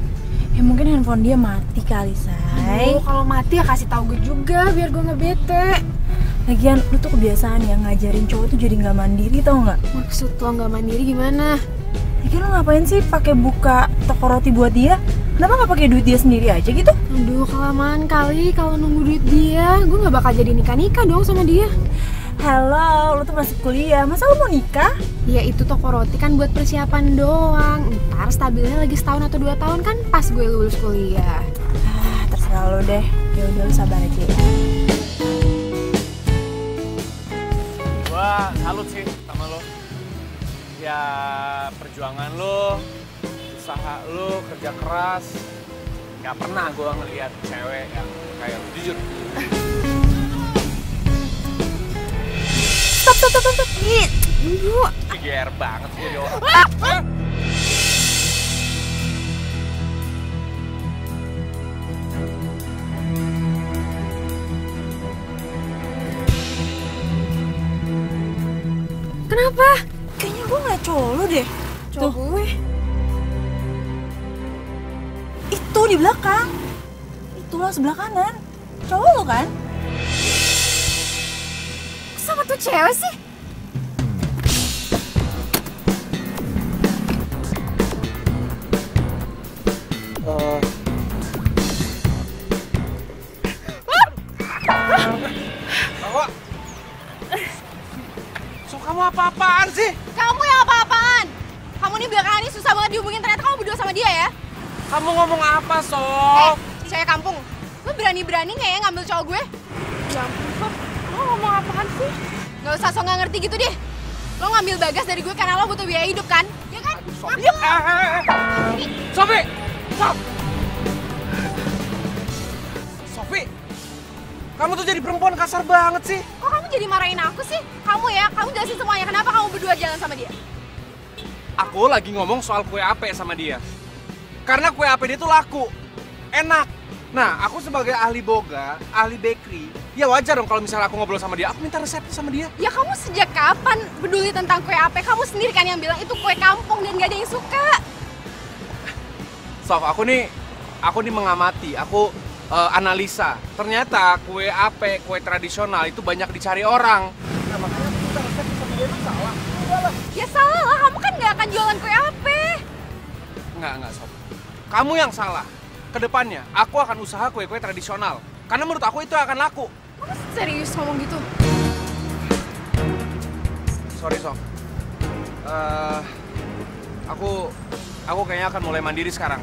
Ya mungkin handphone dia mati kali, Say. Kalau mati ya kasih tahu gue juga biar gue nggak bete. Lagian lu tuh kebiasaan ya ngajarin cowok tuh jadi nggak mandiri, tau nggak? Maksud lo nggak mandiri gimana? Lagian lu ngapain sih pakai buka toko roti buat dia? Kenapa nggak pakai duit dia sendiri aja gitu? Aduh, kelamaan kali kalau nunggu duit dia. Gue nggak bakal jadi nikah dong sama dia. Halo, lu tuh masih kuliah, masa lu mau nikah? Ya itu toko roti kan buat persiapan doang. Ntar stabilnya lagi setahun atau 2 tahun kan pas gue lulus kuliah. Terserah lu deh. Ya udah lu sabar aja ya. Gua salut sih sama lo. Ya perjuangan lo, usaha lo, kerja keras. Gak pernah gua ngeliat cewek yang kayak lo, jujur. Stop. Ibu. GR banget sih dia orang. Kenapa? Kayaknya gue ngeliat cowok lu deh. Cowok gue? Itu di belakang. Itu lo sebelah kanan. Cowok lo kan? Sama tuh cewek sih? Kamu apa-apaan sih? Kamu yang apa-apaan? Kamu nih belakangan ini susah banget dihubungin, ternyata kamu berdua sama dia ya? Kamu ngomong apa, Sob? Cewek kampung, lu berani-berani nggak ya ngambil cowok gue? Ya ampun, Sof. Lo ngomong apaan sih? Gak usah so nggak ngerti gitu deh. Lo ngambil Bagas dari gue karena lo butuh biaya hidup kan? Ya kan? Sofi! Sofi! Sofi! Kamu tuh jadi perempuan kasar banget sih. Kok kamu jadi marahin aku sih? Kamu ya, kamu jelasin semuanya. Kenapa kamu berdua jalan sama dia? Aku lagi ngomong soal kue ape sama dia. Karena kue ape dia tuh laku. Enak. Nah, aku sebagai ahli boga, ahli bakery, ya wajar dong kalau misalnya aku ngobrol sama dia, aku minta resepnya sama dia. Ya kamu sejak kapan peduli tentang kue ape? Kamu sendiri kan yang bilang itu kue kampung dan gak ada yang suka. Sof, aku nih mengamati, aku analisa. Ternyata kue ape, kue tradisional itu banyak dicari orang. Nah, makanya aku minta resep sama dia, emang salah? Ya salah lah, kamu kan gak akan jualan kue ape. Enggak, Sof. Kamu yang salah. Kedepannya, aku akan usaha kue-kue tradisional. Karena menurut aku itu akan laku. Kamu serius ngomong gitu? Sorry, Sof. Aku kayaknya akan mulai mandiri sekarang.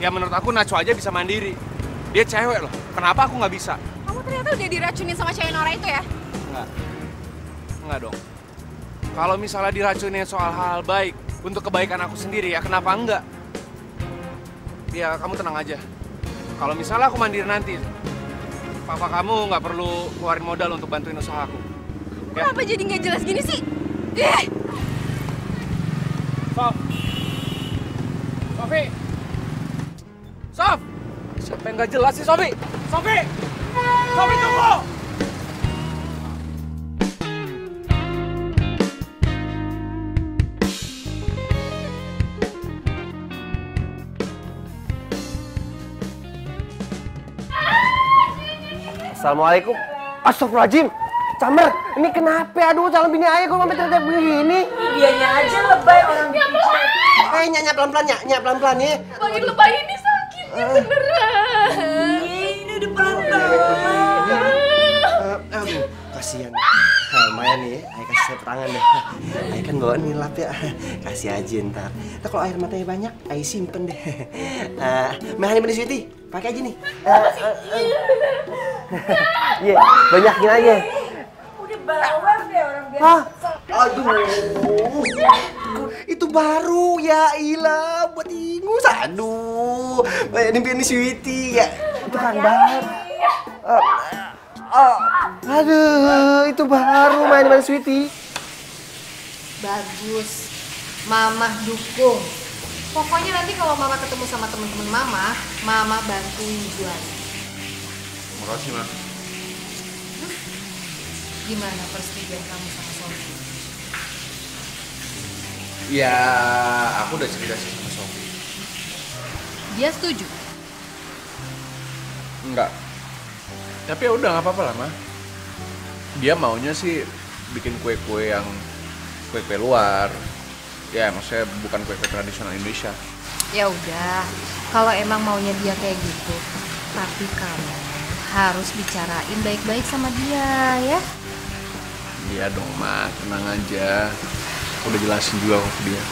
Ya menurut aku Nacho aja bisa mandiri. Dia cewek loh. Kenapa aku nggak bisa? Kamu ternyata udah diracunin sama cewek Nora itu ya? Enggak dong. Kalau misalnya diracunin soal hal baik untuk kebaikan aku sendiri, ya kenapa enggak? Ya kamu tenang aja. Kalau misalnya aku mandiri nanti, papa kamu nggak perlu keluarin modal untuk bantuin usaha aku. Ya? Kenapa jadi nggak jelas gini sih? Sof! Sofi! Sof! Siapa yang nggak jelas sih, Sofi? Sofi! Sofi, tunggu! Assalamualaikum. Astagfirullahaladzim. Camer, ini kenapa? Aduh, calon bini ayah kok sampai terlihat begini. Dianya aja lebay orang bikin chat. Nyak pelan-pelan, nyak pelan-pelan ya. Makin lebay ini sakit beneran. Ini udah pelan-pelan. Aduh, kasihan. Lumayan nih ya, ayah kasih saya tangan deh. Ayah kan bawa nilap ya. Kasih aja ntar. Nah, kalau air matanya banyak, ayah simpen deh. Mahani bener Sweety, pakai aja nih. Iya, banyakin aja. Udah bawel deh orang biasa. Aduh, itu baru ya ilah buat ingus. Aduh, ini Sweety ya. Itu kan baru. Aduh, itu baru main Sweety. Bagus, Mama dukung. Pokoknya nanti kalau Mama ketemu sama teman-teman Mama bantuin jual. Makasih, Ma. Gimana persetujuan kamu sama Sofi? Ya, aku udah cerita sih sama Sofi. Dia setuju? Enggak. Tapi ya udah nggak apa-apa lah, Ma. Dia maunya sih bikin kue-kue yang kue-kue luar. Ya, maksudnya bukan kue-kue tradisional Indonesia. Ya udah, kalau emang maunya dia kayak gitu, tapi kamu harus bicarain baik-baik sama dia, ya? Iya dong, Ma. Tenang aja. Aku udah jelasin juga ke dia.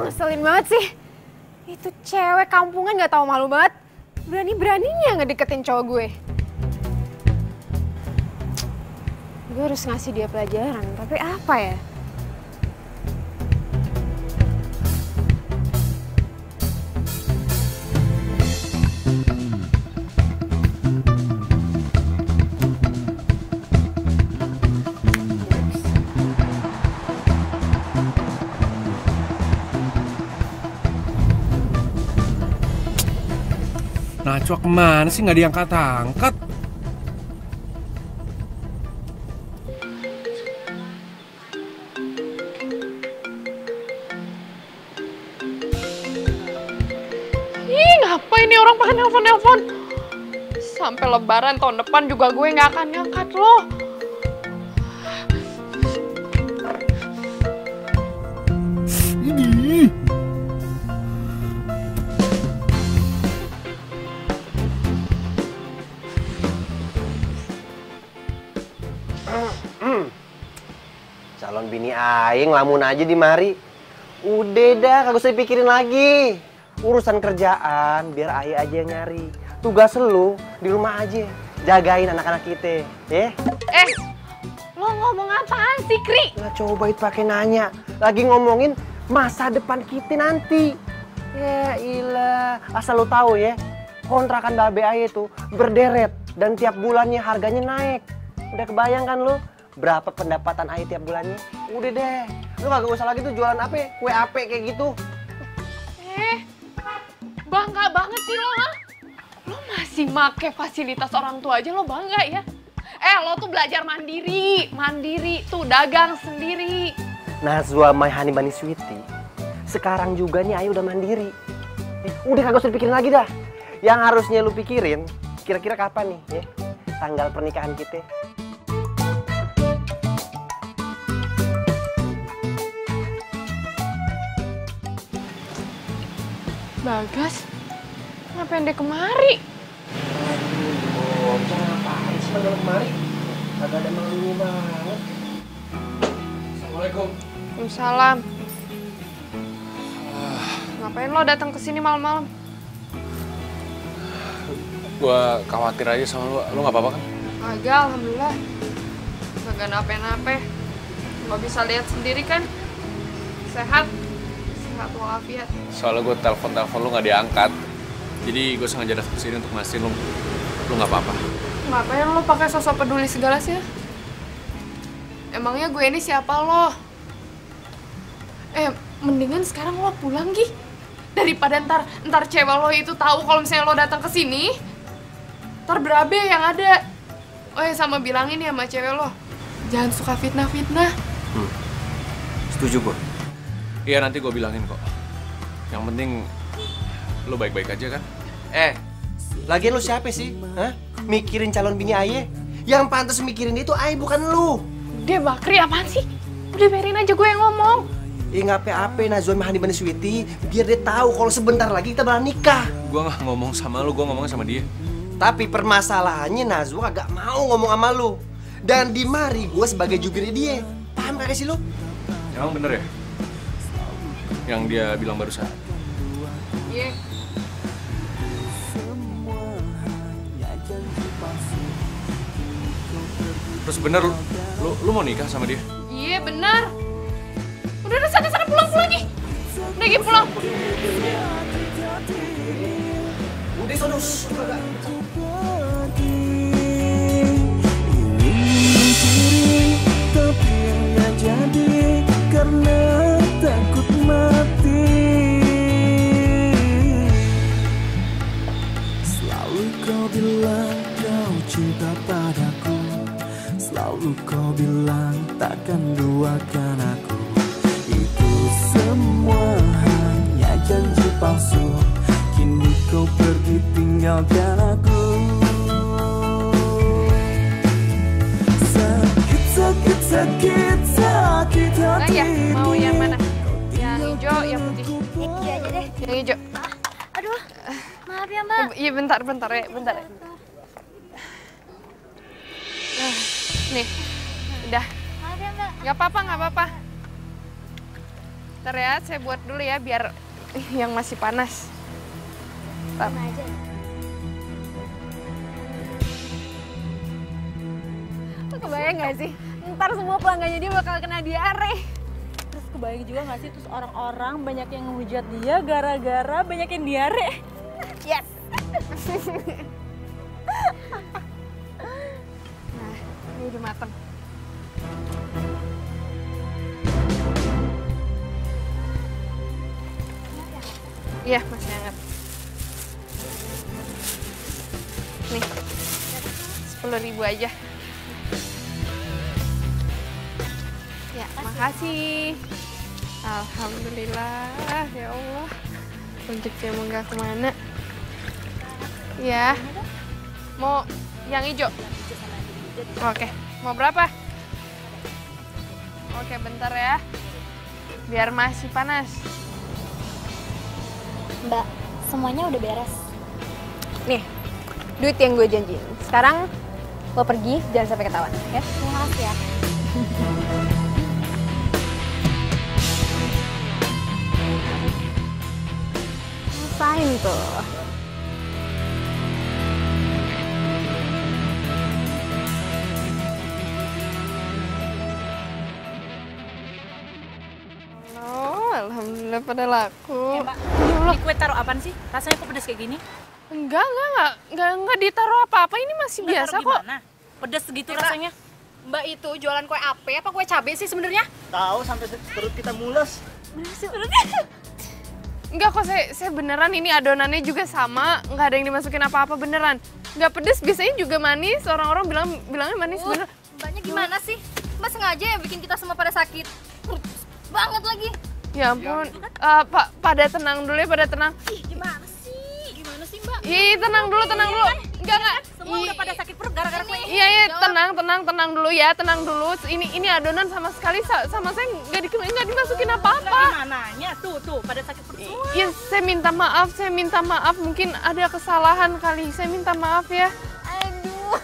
Ngeselin banget sih. Itu cewek kampungan gak tahu malu banget. Berani-beraninya ngedeketin cowok gue. Gue harus ngasih dia pelajaran, tapi apa ya? Nacho kemana sih? Nggak diangkat-angkat. Ih, ngapain nih orang pakai nelpon-nelpon? Sampai lebaran tahun depan juga gue nggak akan ngangkat loh. Ini. Calon bini aing lamun aja di mari. Udah dah, kagak usah dipikirin lagi. Urusan kerjaan biar ayah aja yang nyari. Tugas lu di rumah aja, jagain anak-anak kita, ya. Lo ngomong apaan sih, Kri? Nah, coba itu pakai nanya. Lagi ngomongin masa depan kita nanti. Ya ilah, asal lu tahu ya, kontrakan Babe Ayah itu berderet dan tiap bulannya harganya naik. Udah kebayang kan lu berapa pendapatan Ayah tiap bulannya? Udah deh, lu kagak usah lagi tuh jualan apa, kue ape kayak gitu. Bangga banget sih lo, ha? Lo masih make fasilitas orang tua aja lo bangga ya? Lo tuh belajar mandiri, tuh dagang sendiri. Najwa My Honey Bunny Sweetie, sekarang juga nih Ayah udah mandiri. Udah kagak usah dipikirin lagi dah. Yang harusnya lu pikirin, kira-kira kapan nih ya tanggal pernikahan kita? Bagas, ngapain dia kemari? Ngapain sih malam kemari? Kagak ada malu banget. Assalamualaikum. Waalaikumsalam. Ngapain lo datang ke sini malam-malam? Gua khawatir aja sama lu nggak apa-apa kan? Agak, alhamdulillah. Kagak nape-nape. Lo bisa lihat sendiri kan? Sehat walafiat. Soalnya gue telepon lu nggak diangkat. Jadi gue sengaja datang ke sini untuk ngasih lu nggak apa-apa. Ngapain lo pakai sosok peduli segala sih? Emangnya gue ini siapa lo? Mendingan sekarang lo pulang, Gi. Daripada ntar cewek lo itu tahu kalau misalnya lo datang ke sini, ntar berabe yang ada. Sama bilangin ya sama cewek lo, jangan suka fitnah-fitnah. Setuju gue. Iya, nanti gue bilangin kok. Yang penting lo baik-baik aja kan? Lagian lu siapa sih? Hah? Mikirin calon bini Ayah? Yang pantas mikirin itu Ayah bukan lu. Dia Bakri apaan sih? Udah biarin aja gue yang ngomong. Nggak apa-apa Najwa My Honey Bunny Sweetie, biar dia tahu kalau sebentar lagi kita bakal nikah. Gue nggak ngomong sama lu, gue ngomongnya sama dia. Tapi permasalahannya Najwa gak mau ngomong sama lu. Dan di mari gue sebagai jubirnya dia. Paham kagak sih lu? Emang bener ya? Yang dia bilang barusan? Iya. Terus bener lu mau nikah sama dia? Iya bener. Udah sana pulang nih. Udah Gi, pulang. Udah sono. Tapi nggak jadi karena takut mati. Selalu kau bilang kau cinta padaku, selalu kau bilang takkan duakan aku. Itu semua hanya janji palsu. Kini kau pergi tinggalkan aku. Sakit hati. Ya, mau yang mana? Yang hijau, yang putih? Iya aja deh. Yang hijau. Aduh, maaf ya Mbak. Iya bentar ya. Nih, udah. Maaf ya Mbak. Gak apa-apa. Ntar ya, saya buat dulu ya biar yang masih panas. Sama aja. Lo kebayang gak sih? Ntar semua pelanggannya dia bakal kena diare. Terus kebayang juga gak sih terus orang-orang banyak yang ngehujat dia gara-gara banyak yang diare. Yes. Nah, ini udah mateng. Iya, masih hangat. Nih, 10.000 aja. Ya, makasih. Alhamdulillah, ya Allah. Rezekinya mau nggak kemana. Ya, mau yang hijau? Oke, mau berapa? Oke, bentar ya. Biar masih panas. Mbak, semuanya udah beres. Nih, duit yang gue janjiin. Sekarang lo pergi, jangan sampai ketahuan, ya? Terima kasih ya. rasain tuh. Oh, alhamdulillah pada laku. Mbak, ini kue taruh apaan sih? Rasanya kok pedas kayak gini? Enggak ditaruh apa-apa. Ini masih biasa kok. Gimana? Pedas segitu rasanya. Mbak itu jualan kue apa kue cabe sih sebenarnya? Tahu sampai perut kita mules. Enggak kok, saya beneran ini adonannya juga sama, nggak ada yang dimasukin apa-apa beneran. Nggak pedes, biasanya juga manis. Orang-orang bilangnya manis bener. Mbaknya gimana sih? Mbak sengaja ya bikin kita semua pada sakit. Banget lagi. Ya ampun, pada tenang dulu ya, pada tenang. Ih, gimana sih? Gimana sih, Mbak? Ih, tenang dulu. Enggak. Semua udah pada sakit perut gara-gara kue ini. Iya, tenang dulu ya, tenang dulu. Ini adonan sama sekali sama saya nggak dimasukin apa-apa. Gimananya? Tuh, pada sakit perut semua. Iya, saya minta maaf. Mungkin ada kesalahan kali. Saya minta maaf ya. Aduh.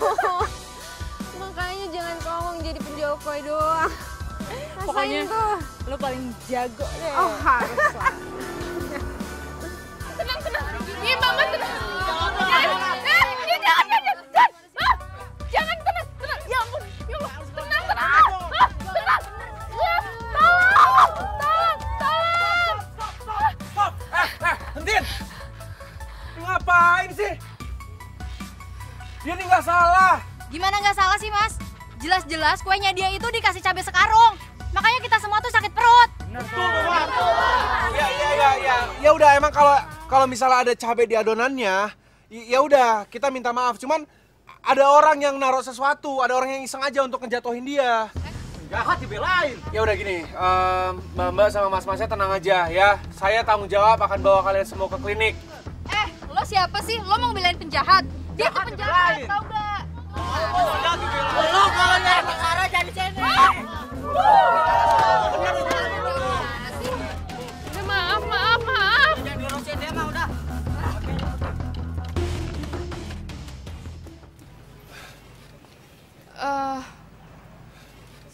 Makanya jangan songong jadi penjual kue doang. Pokoknya lo paling jago deh. Oh, harus lah. Tenang. Iya, Mama tenang. Jangan tenang. Ya ampun, ya Allah. Tenang. Tenang. Ya, tolong. Stop. Hentiin. Ngapain sih? Dia nih nggak salah. Gimana nggak salah sih, Mas? Jelas-jelas kuenya dia itu dikasih cabai sekarung. Makanya kita semua tuh sakit perut. Ya udah, emang kalau misalnya ada cabai di adonannya, ya udah kita minta maaf. Cuman ada orang yang naruh sesuatu, ada orang yang iseng aja untuk ngejatuhin dia. Jahat dibelain. Ya udah gini, Mbak sama Mas-masnya tenang aja ya. Saya tanggung jawab akan bawa kalian semua ke klinik. Lo siapa sih? Lo mau belain penjahat? Dia tuh penjahat, tau gak? Lo kalau nyari perkara jadi sini. Udah maaf. Jangan diurusin dia mah udah.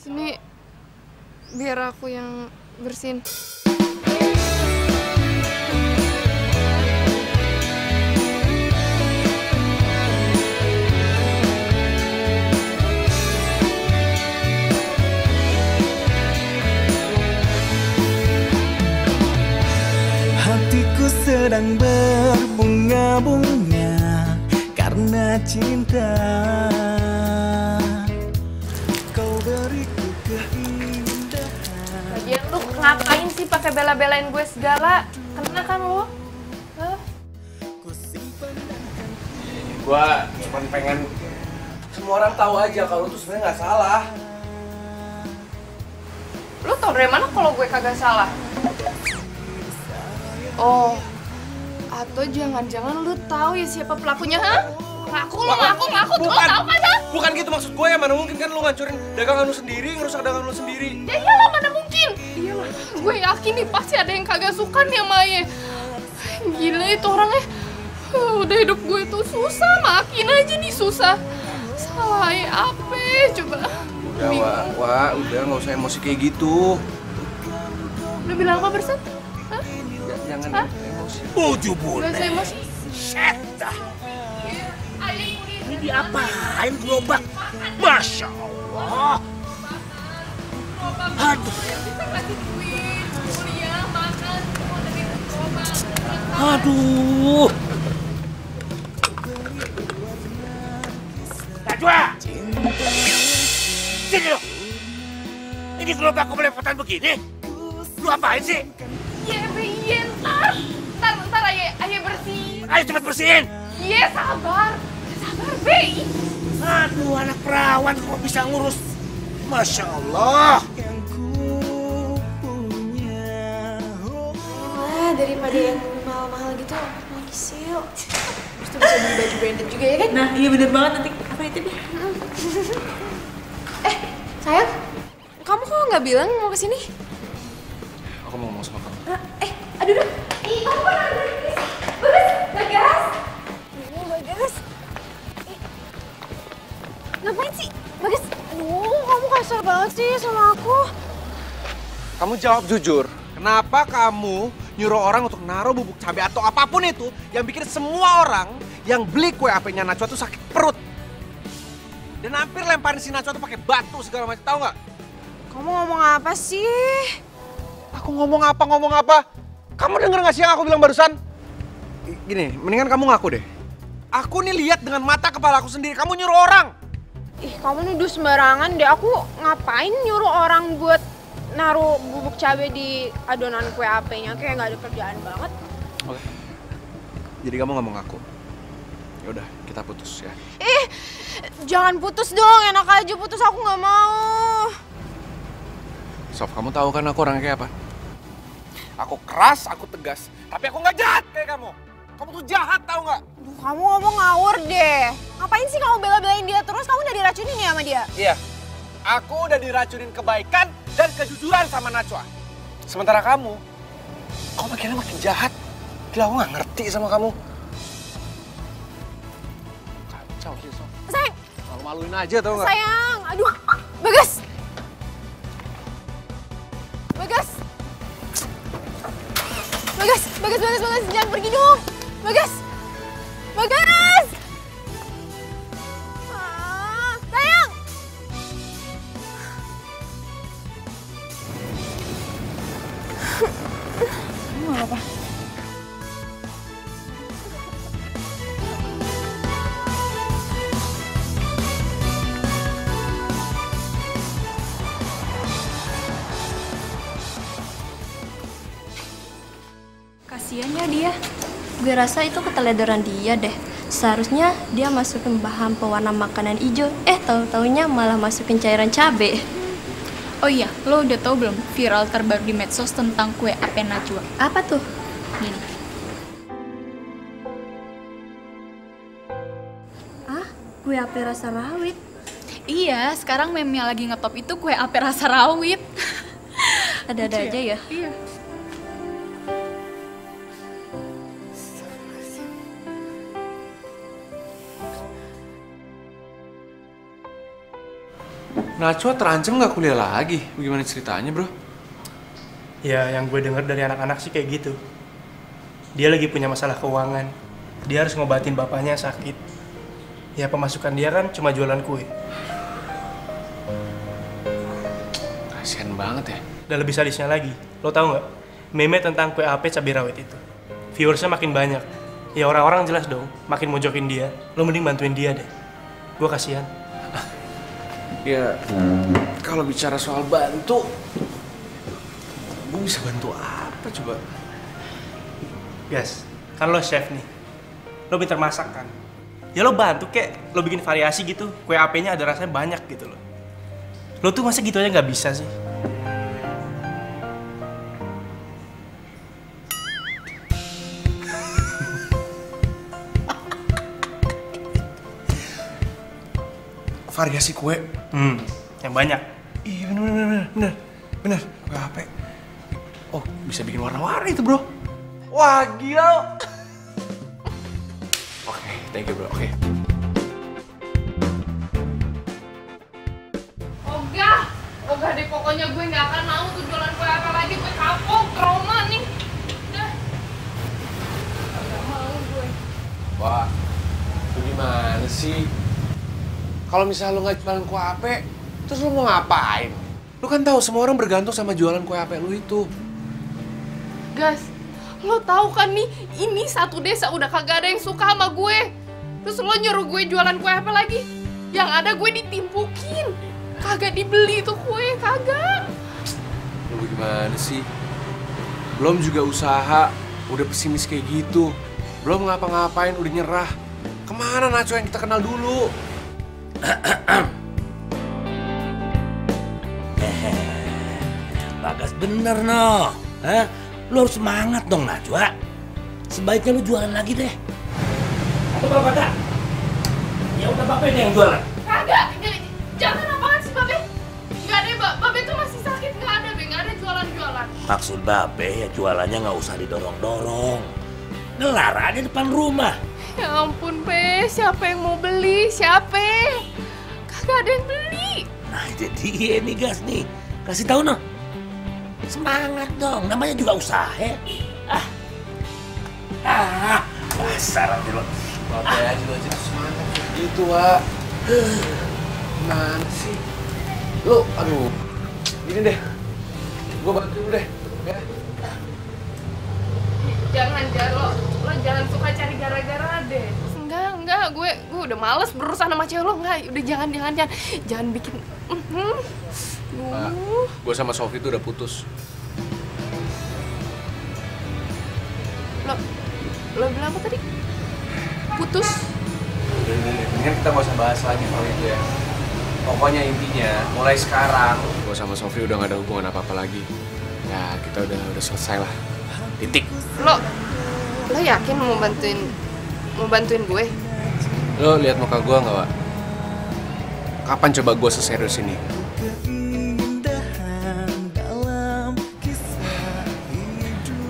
Sini biar aku yang bersihin. Hatiku sedang berbunga-bunga karena cinta. Kau beriku keindahan. Lagian lu ngapain sih pakai bela-belain gue segala? Kena kan lu? Gue cuma pengen semua orang tahu aja kalau lu tuh sebenarnya nggak salah. Lu tau dari mana kalau gue kagak salah? Oh, atau jangan-jangan lu tahu ya siapa pelakunya, ha? Ngaku, lu tau kan? Bukan gitu maksud gue ya, mana mungkin kan lu ngancurin dagangan lu sendiri, ngerusak dagangan lu sendiri. Ya iyalah, mana mungkin? Iyalah, gue yakin nih pasti ada yang kagak suka nih sama Aye. Gila itu orangnya, udah hidup gue tuh susah, makin aja nih susah. Salah Aye apa coba? Udah, Wak, udah nggak usah emosi kayak gitu. Lu bilang apa Bersan? Jangan emosi. 7 bulan. Gak usah emosi. Seta. Ini diapain gerobak? Masya Allah. Aduh. Aduh. Najwa. Sini lo. Ini gerobak kok melepotan begini? Lu apain sih? Iya, ntar Aye bersihin. Ayo cepet bersihin. Iya, sabar, Be. Aduh, anak perawan kok bisa ngurus. Masya Allah. Daripada yang mahal-mahal gitu, lagi sale. Terus tuh bisa beli baju branded juga ya kan? Nah, iya bener banget nanti. Apa itu deh? Sayang, kamu kok nggak bilang mau kesini? Aku mau ngomong sama kamu. Aduh. Ih, kamu kok nggak berhenti sih? Bagas. Bagas. Ngapain sih? Bagas, aduh kamu kasar banget sih sama aku. Kamu jawab jujur, kenapa kamu nyuruh orang untuk naruh bubuk cabai atau apapun itu yang bikin semua orang yang beli kue AP-nya Najwa tuh sakit perut. Dan hampir lemparin si Najwa tuh pakai batu segala macam, tahu nggak? Kamu ngomong apa sih? Aku ngomong apa? Kamu denger nggak sih yang aku bilang barusan? Gini, mendingan kamu ngaku deh. Aku nih lihat dengan mata kepala aku sendiri, kamu nyuruh orang. Ih, kamu nuduh sembarangan deh. Aku ngapain nyuruh orang buat naruh bubuk cabai di adonan kue AP-nya? Kayak nggak ada kerjaan banget. Oke. Jadi kamu nggak mau ngaku? Ya udah, kita putus ya. Jangan putus dong. Enak aja putus, aku nggak mau. Sof, kamu tahu kan aku orangnya kayak apa? Aku keras, aku tegas. Tapi aku nggak jahat kayak kamu. Kamu tuh jahat, tahu nggak? Duh, kamu ngomong ngawur deh. Ngapain sih kamu bela-belain dia terus? Kamu udah diracunin ya sama dia? Iya. Aku udah diracunin kebaikan dan kejujuran sama Najwa. Sementara kamu makinnya makin jahat. Gila, aku nggak ngerti sama kamu. Kacau sih, Sof. Sayang. Malu-maluin aja, tau nggak? Sayang, aduh. Bagas. Bagas, jangan pergi dong. Bagas. Sayang. Kamu apa? Kasian ya dia. Gue rasa itu keteledoran dia deh. Seharusnya dia masukin bahan pewarna makanan hijau. Tahu-taunya malah masukin cairan cabai. Oh iya, lo udah tau belum viral terbaru di medsos tentang kue AP Najwa? Apa tuh? Gini. Kue AP rasa rawit? Iya, sekarang meme yang lagi ngetop itu kue AP rasa rawit. Ada-ada aja ya? Iya. Najwa terancam nggak kuliah lagi? Bagaimana ceritanya, bro? Ya, yang gue denger dari anak-anak sih kayak gitu. Dia lagi punya masalah keuangan. Dia harus ngobatin bapaknya yang sakit. Ya, pemasukan dia kan cuma jualan kue. Kasian banget ya. Dan lebih sadisnya lagi, lo tau nggak? Meme tentang kue AP cabai rawit itu. Viewersnya makin banyak. Ya orang-orang jelas dong, makin mojokin dia. Lo mending bantuin dia deh. Gue kasihan. Ya, kalau bicara soal bantu, gue bisa bantu apa coba? Guys, kan lo chef nih. Lo pintar masak kan? Ya lo bantu kek, lo bikin variasi gitu. Kue AP-nya ada rasanya banyak gitu loh. Lo tuh masa gitu aja nggak bisa sih? Variasi kue? Yang banyak. Iya bener. Kue AP. Oh, bisa bikin warna-warni itu, bro. Wah, gila. Oke, thank you, bro. Oke. Ogah deh, pokoknya gue nggak akan mau tuh jualan kue apa lagi. Gue kapok, trauma nih. Udah. Gak mau gue. Wah, lu gimana sih? Kalau misalnya lu nggak jualan kue AP, terus lu mau ngapain? Lu kan tahu semua orang bergantung sama jualan kue AP lu itu. Gas, lo tahu kan nih, ini satu desa udah kagak ada yang suka sama gue. Terus lo nyuruh gue jualan kue apa lagi? Yang ada gue ditimpukin. Kagak dibeli tuh kue, kagak. Lu gimana sih? Belum juga usaha, udah pesimis kayak gitu. Belum ngapa-ngapain, udah nyerah. Kemana Najwa yang kita kenal dulu? Bagas bener no. Lu harus semangat dong Najwa. Sebaiknya lu jualan lagi deh. Atau Bapak tak? Ya udah Bapak deh yang jualan. Kagak, jangan apaan sih Babe? Nggak ada, Babe tuh masih sakit, nggak ada jualan-jualan. Maksud Babe ya jualannya nggak usah didorong-dorong. Gelar aja depan rumah. Ya ampun, Be, siapa yang mau beli? Siapa? Kagak ada yang beli. Nah, jadi ini gas nih. Kasih tahu noh. Semangat dong, namanya juga usaha. Dasar aja lo. Babe aja lo aja semangat gitu, Wak. Gimana sih? Lo, aduh. Gini deh. Gue bantu lu deh. Ya. Jangan lo jangan suka cari gara-gara deh. Enggak, gue udah males berurusan sama cewek lo. Enggak, udah jangan bikin. Gue sama Sofi tuh udah putus. Lo bilang apa tadi? Putus? Udah, mendingan kita gak usah bahas lagi soal itu ya. Pokoknya intinya, mulai sekarang gue sama Sofi udah gak ada hubungan apa-apa lagi. Ya, kita udah selesai lah. Titik. Lo yakin mau bantuin gue? Lo lihat muka gue nggak, Wak? Kapan coba gue seserius ini?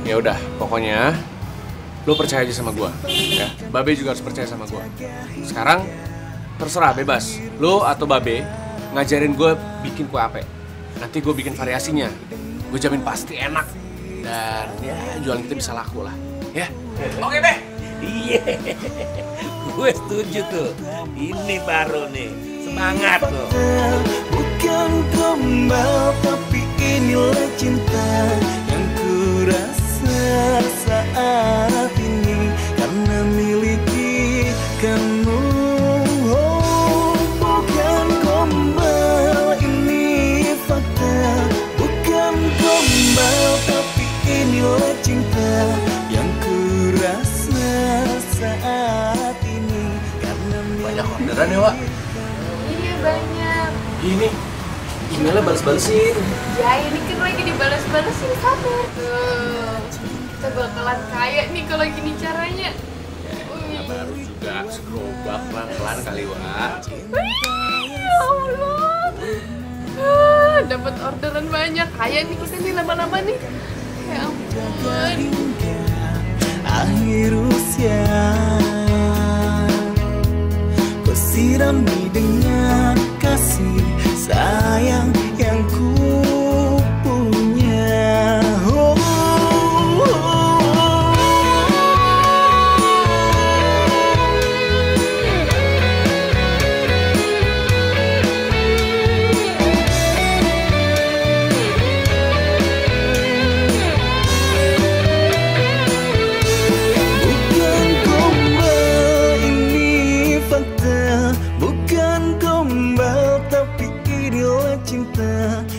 Ya udah, pokoknya lo percaya aja sama gue, ya. Babe juga harus percaya sama gue. Sekarang terserah, bebas. Lo atau Babe ngajarin gue bikin kue ape. Nanti gue bikin variasinya. Gue jamin pasti enak. Dan ya jualan kita bisa laku lah, ya. Oke deh. Iya. Gue setuju tuh. Ini baru nih. Semangat tuh. Bukan gombal tapi inilah cinta yang ku rasa saat ini karena miliki kamu. Oh, bukan gombal ini fakta. Bukan gombal tapi inilah cinta yang ku rasa saat ini karena banyak orderan ya, Wak? Iya banyak. Ini emailnya balas-balesin. Ya ini kan lagi dibalas-balesin, sabar. Kita bakalan kaya nih kalau gini caranya. Ya baru juga segerobak pelan-pelan kali, Wak. Ya Allah. Dapat orderan banyak. Kaya nih kita nih lama-lama nih. Ya ampun. Akhir usia ku sirami dengan kasih sayang yang ku punya.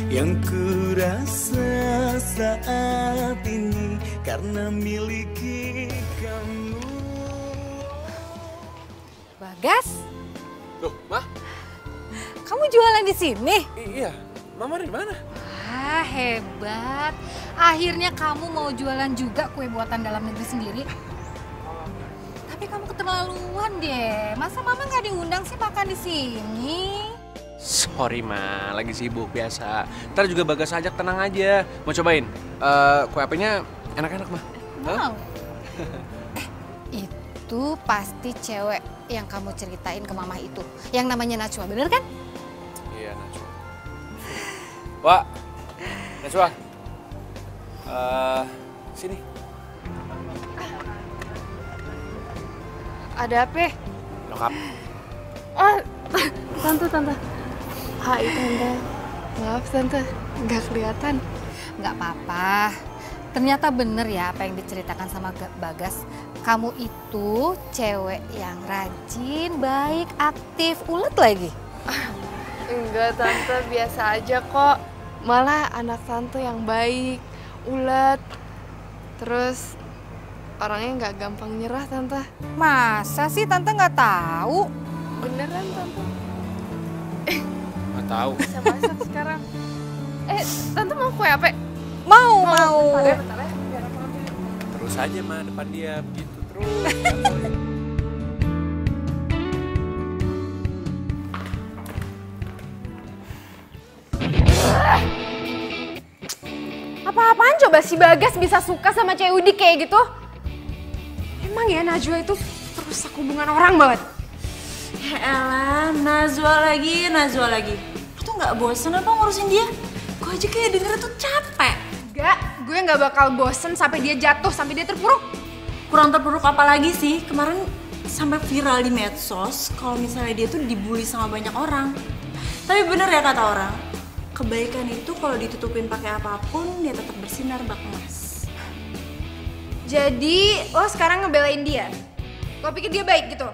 Yang ku rasa saat ini karena miliki kamu. Bagas? Loh, Ma? Kamu jualan di sini? Iya. Mama dari mana? Wah, hebat. Akhirnya kamu mau jualan juga kue buatan dalam negeri sendiri. Tapi kamu keterlaluan deh. Masa Mama nggak diundang sih makan di sini? Sorry, Ma, lagi sibuk biasa. Ntar juga Bagas ajak, tenang aja. Mau cobain? Kue apenya enak-enak, Ma. Mau. Itu pasti cewek yang kamu ceritain ke Mama itu. Yang namanya Najwa, bener kan? Iya, Najwa. Wak, Najwa. Sini. Ada apa? Lengkap. Oh, Tante. Hai, Tante. Maaf, Tante. Nggak kelihatan. Nggak apa-apa. Ternyata bener ya apa yang diceritakan sama Bagas. Kamu itu cewek yang rajin, baik, aktif, ulet lagi. Enggak, Tante. Biasa aja kok. Malah anak Tante yang baik, ulet. Terus orangnya nggak gampang nyerah, Tante. Masa sih Tante nggak tahu? Beneran, Tante. Nggak tahu. Bisa masak sekarang. Tante mau kue apa? Mau. Bentar ya. Terus aja, Ma, depan dia. Begitu terus. Apa-apaan coba si Bagas bisa suka sama cewek Udik kayak gitu? Emang ya Najwa itu merusak hubungan orang banget? Ya elah, Najwa lagi. Lu tuh gak bosen apa ngurusin dia? Gue aja kayak denger tuh capek. Enggak, gue gak bakal bosen sampai dia jatuh, sampai dia terpuruk. kurang terpuruk apa lagi sih? Kemarin sampai viral di medsos kalau misalnya dia tuh dibully sama banyak orang. Tapi bener ya kata orang, kebaikan itu kalau ditutupin pakai apapun dia tetap bersinar bak emas. Jadi lo sekarang ngebelain dia? Lo pikir dia baik gitu?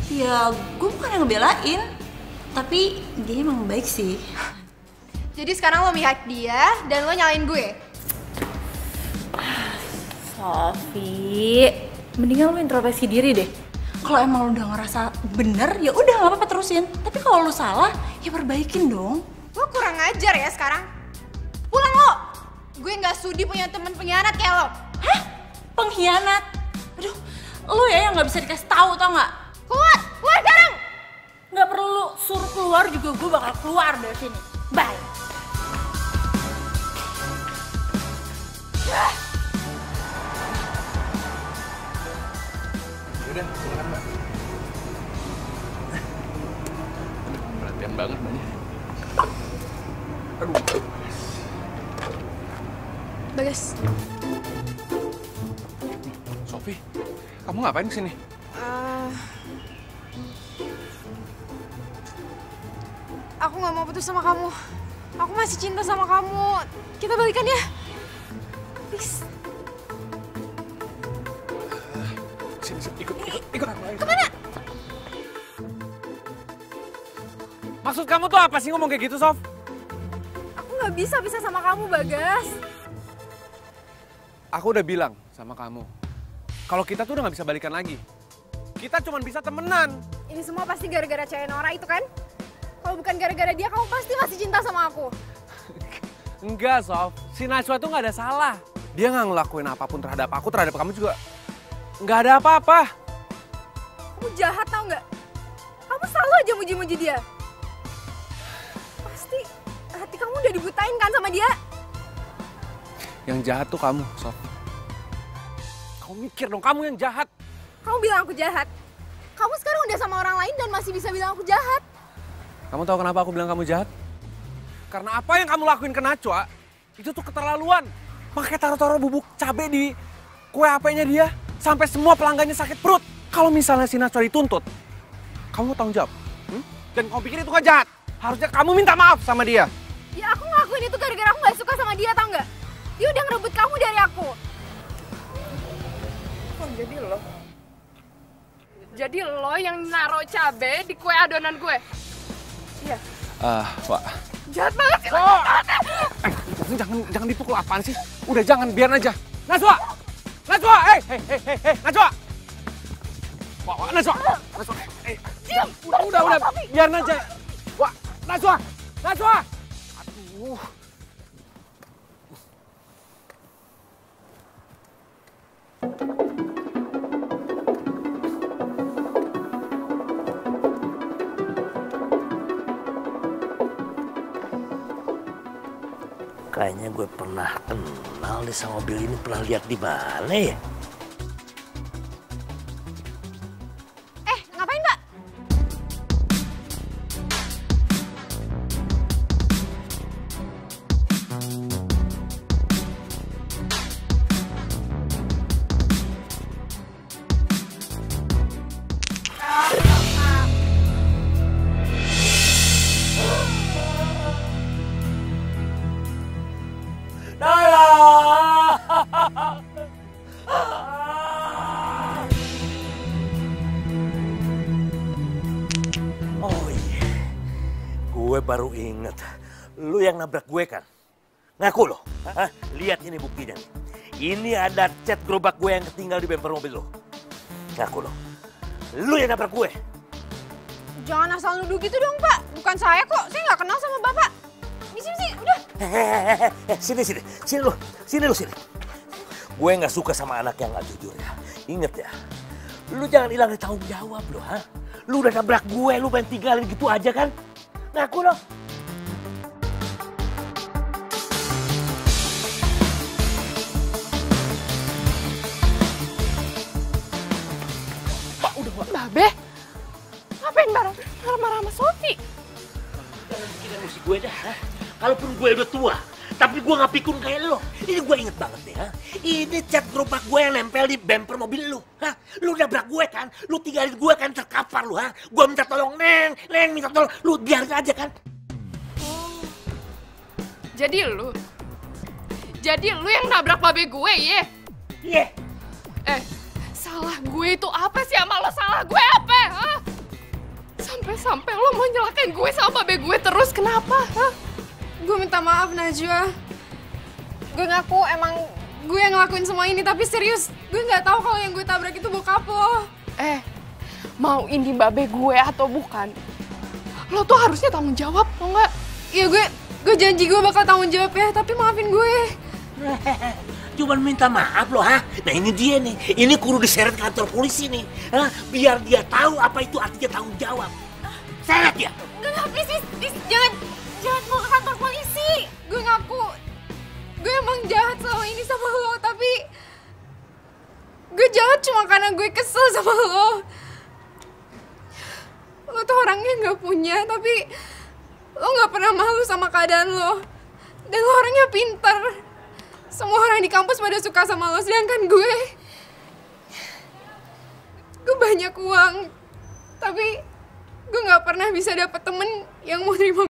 Ya gue bukan yang ngebelain, tapi dia emang baik sih. Jadi sekarang lo mihak dia dan lo nyalain gue? Sofi, mendingan lo introspeksi diri deh. Kalau emang lo udah ngerasa bener, ya udah nggak apa-apa terusin. Tapi kalau lo salah, ya perbaikin dong. Lo kurang ajar ya sekarang. Pulang lo. Gue nggak sudi punya temen pengkhianat kayak lo. Hah? Pengkhianat? Aduh, lo ya yang nggak bisa dikasih tahu tau nggak? Keluar sekarang. Nggak perlu suruh keluar juga gue bakal keluar dari sini. Bye. Udah, silakan Mbak. Perhatian banget Mbaknya. Aduh. Bagas. Sofi, kamu ngapain kesini? Aku nggak mau putus sama kamu. Aku masih cinta sama kamu. Kita balikan ya. Please. Sini, ikut. Kemana? Maksud kamu tuh apa sih ngomong kayak gitu, Sof? Aku nggak bisa sama kamu, Bagas. Aku udah bilang sama kamu, kalau kita tuh udah nggak bisa balikan lagi. Kita cuma bisa temenan. Ini semua pasti gara-gara cewek Nora itu kan? Kalau bukan gara-gara dia, kamu pasti masih cinta sama aku. Enggak, Sof. Si Najwa tuh nggak ada salah. Dia nggak ngelakuin apapun terhadap aku, terhadap kamu juga. Nggak ada apa-apa. Kamu jahat tau nggak? Kamu selalu aja muji-muji dia. Pasti hati kamu udah dibutain kan sama dia? Yang jahat tuh kamu, Sof. Kamu mikir dong, kamu yang jahat. Kamu bilang aku jahat. Kamu sekarang udah sama orang lain dan masih bisa bilang aku jahat. Kamu tahu kenapa aku bilang kamu jahat? Karena apa yang kamu lakuin ke Najwa, itu tuh keterlaluan. Makanya taruh-taruh bubuk cabai di kue HP-nya dia. Sampai semua pelanggannya sakit perut. Kalau misalnya si Najwa dituntut, kamu tanggung jawab. Dan kamu pikir itu gak jahat? Harusnya kamu minta maaf sama dia. Ya aku ngelakuin itu gara-gara aku gak suka sama dia, tau nggak? Dia udah ngerebut kamu dari aku. Oh, jadi lo yang naruh cabe di kue adonan gue? Iya. Pak. Jahat banget sih. Jangan dipukul, apaan sih? Udah jangan, biar aja. Najwa! Najwa! Najwa! Wah, Najwa! Udah, biar aja. Wah, Najwa! Aduh. Kayaknya gue pernah kenal deh sama mobil ini, pernah lihat di mana ya? Ngapain, Mbak? Oh iya, gue baru inget. Lu yang nabrak gue kan? Ngaku lo? Hah? Lihat ini buktinya. Ini ada cat gerobak gue yang ketinggal di bemper mobil lo. Ngaku lo? Lu yang nabrak gue? Jangan asal nuduh gitu dong, Pak. Bukan saya kok, saya nggak kenal sama Bapak. Di sini, udah. Sini lu. Gue nggak suka sama anak yang nggak jujur ya. Ingat ya, lu jangan hilang dari tanggung jawab lo, ha? Lu udah nabrak gue, lu pengen tinggalin gitu aja kan? Ngaku lo. Pak, udah Babe. Ngapain marah-marah sama Sofi? Jangan bikin emosi gue dah. Kalaupun gue udah tua, tapi gue nggak pikun kayak lo. Ini gue inget banget deh, ha? Ini cat gerobak gue yang nempel di bumper mobil lu. Hah? Lu nabrak gue kan? Lu tinggalin gue kan terkapar lu, ha? Gue minta tolong, Neng minta tolong. Lu biarin aja kan? Jadi lu yang nabrak babe gue, ye? Iya. Salah gue itu apa sih sama lo? Salah gue apa? Hah? Sampai lo mau nyelakain gue sama babe gue terus, kenapa? Hah? Gue minta maaf, Najwa. Gue ngaku emang gue yang ngelakuin semua ini, tapi serius, gue nggak tahu kalau yang gue tabrak itu bokap lo. Mau ini babe gue atau bukan, lo tuh harusnya tanggung jawab, tau nggak? Iya, gue janji gue bakal tanggung jawab ya, tapi maafin gue. Cuman minta maaf loh, ha? Nah ini dia nih, ini kudu diseret kantor polisi nih, ha? Biar dia tahu apa itu artinya tanggung jawab. Seret ya? Enggak, please, jangan mau ke kantor polisi. Gue ngaku, gue emang jahat selama ini sama lo, tapi gue jahat cuma karena gue kesel sama lo. Lo tuh orangnya nggak punya, tapi lo nggak pernah malu sama keadaan lo. Dan lo orangnya pintar. Semua orang di kampus pada suka sama lo, sedangkan gue banyak uang, tapi gue nggak pernah bisa dapet temen yang mau terima.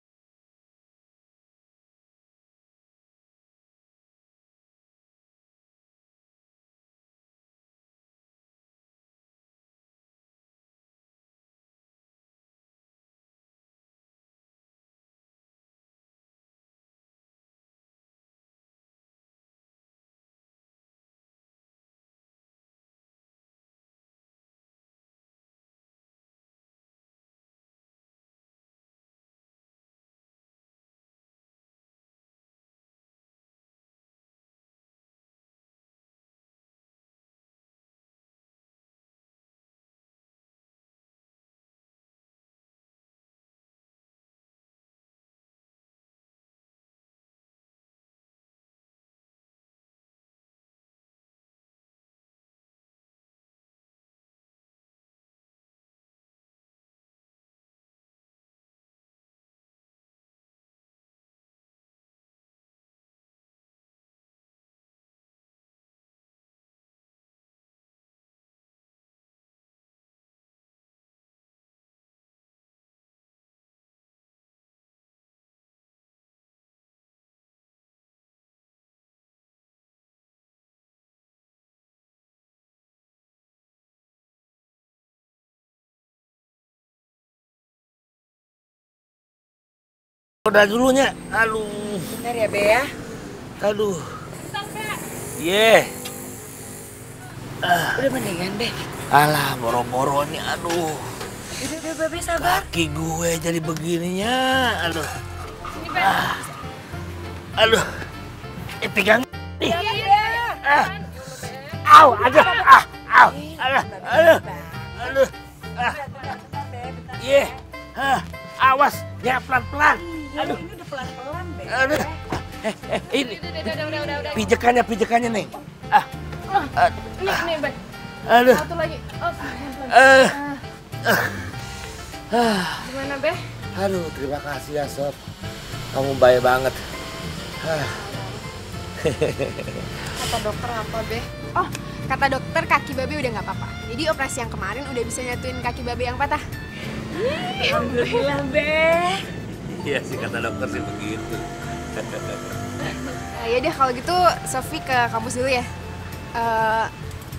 Udah dulunya, aduh. Bentar ya, Be ya. Aduh. Iya. Udah mendingan, Be. Alah, boro-boro nih, aduh. Udah, Be, sabar. Kaki gue jadi begininya, aduh. Ini, Be. Aduh. Pegang nih. Iya. Au, aduh. Au. Aduh. Iya. Awas, ya pelan-pelan. Aduh. Ini udah pelan-pelan, Be. Aduh. Ini. Udah. Pijekannya nih. Nih, Be. Aduh. Satu lagi. Gimana, Be? Aduh, terima kasih ya, Sob. Kamu baik banget. Kata dokter apa, Be? Oh, kata dokter kaki Babe udah nggak apa-apa. Jadi operasi yang kemarin udah bisa nyatuin kaki Babe yang patah. Alhamdulillah, Be. Iya sih, kata dokter sih begitu. Ya deh, kalau gitu Sofi ke kampus dulu ya.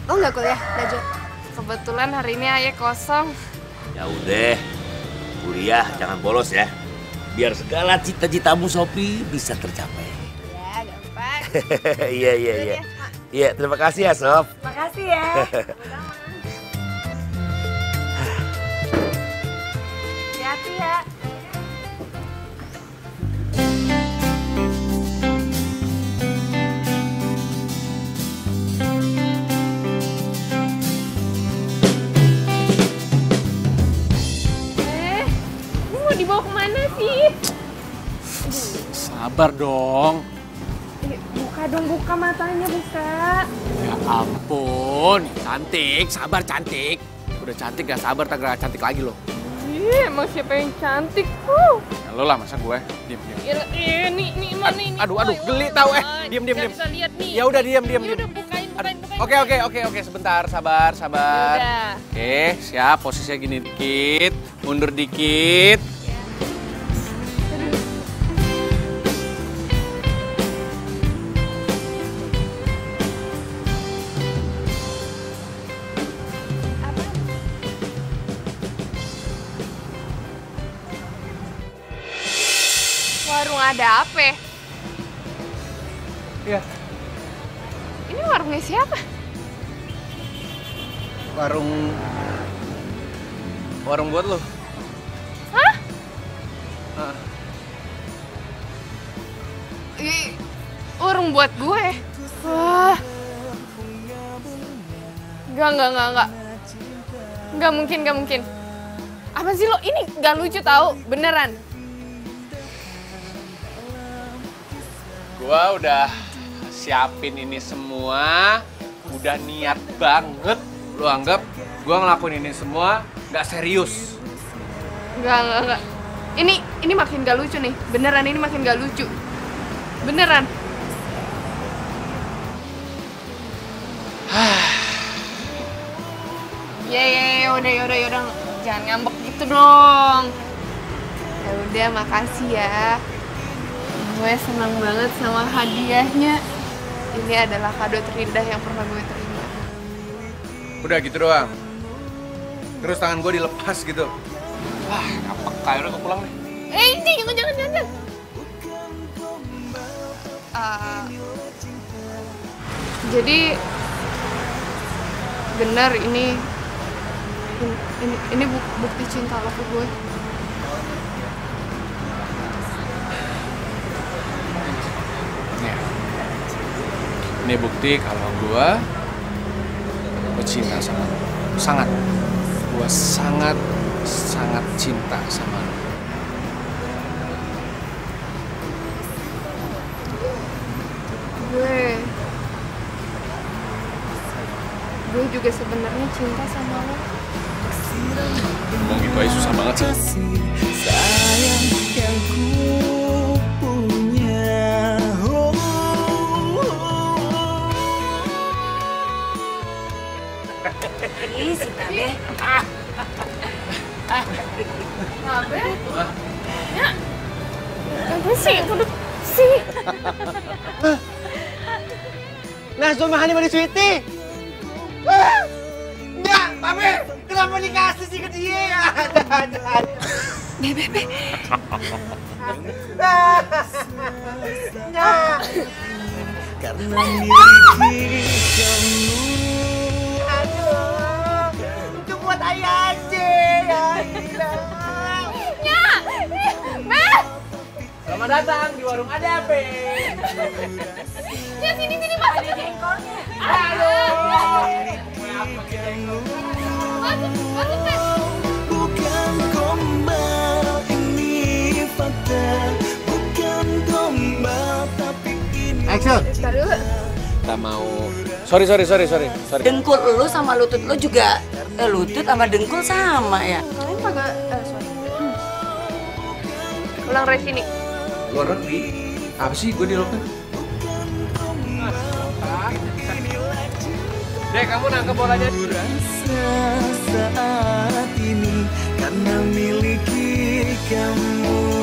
Lo nggak kuliah, Najwa? Kebetulan hari ini Ayah kosong. Ya udah, kuliah jangan bolos ya. Biar segala cita-citamu Sofi bisa tercapai. Ya, gampang. Iya. Iya, terima kasih ya, Sof. Makasih ya. Hati-hati ya. Ini mau dibawa kemana sih? Sabar dong. Buka dong, buka matanya, buka. Ya ampun, cantik, sabar cantik. Udah cantik gak sabar, tak gak cantik lagi loh. Emang siapa yang cantik? Ya, lo lah masa gue. Diam. Nih, mana ini? Aduh, geli tau. Diam. Nggak bisa lihat nih. Ya udah diam. Udah bukain. Oke, sebentar, sabar. Udah. Oke, siap. Posisinya gini dikit, mundur dikit. Warung ada apa? Iya. Ini warungnya siapa? Warung buat lo. Hah? Warung buat gue? Wah. Enggak. Enggak mungkin. Apa sih lo? Ini gak lucu tau, beneran. Gua udah siapin ini semua, udah niat banget. Lu anggap gua ngelakuin ini semua gak serius? Enggak. Ini makin gak lucu nih. Beneran ini makin gak lucu. Beneran. Ya udah. Jangan ngambek gitu dong. Ya udah, makasih ya. Gue senang banget sama hadiahnya. Ini adalah kado terindah yang pernah gue terima. Udah gitu doang. Terus tangan gue dilepas gitu. Wah, gak peka, udah gue pulang deh. Jangan. Jadi benar ini bukti cinta lo ke gue. Ini bukti kalau gue cinta sama lo. Sangat. Gue sangat cinta sama lo. Gue juga sebenarnya cinta sama lo. Ngomong gitu aja susah banget sih. Sayang yang ku punya. Ih, si Tabe. Tabe? Ya. Apa sih? Udah sih. Nah, sumahannya sama Sweety. Enggak, Babe. Kenapa dikasih sih ke dia? Bebe. Enggak. Karena miliki kamu. Aduh. Itu buat ayah aja. Ya. Beb. Selamat datang di warung ada apa? Ya sini masuk ke jengkolnya. Halo. Masuk Beb. Bukan gombal ini fakta. Bukan gombal tapi ini. Action. Bentar dulu. Kita mau. Sorry. Dengkul lu sama lutut lu juga. Lutut sama dengkul sama ya. Kalian kagak sorry. Ulang dari sini. Luar negeri. Apa sih gue di loker? Dek, kamu nangkep bolanya. Saat ini karena miliki kamu.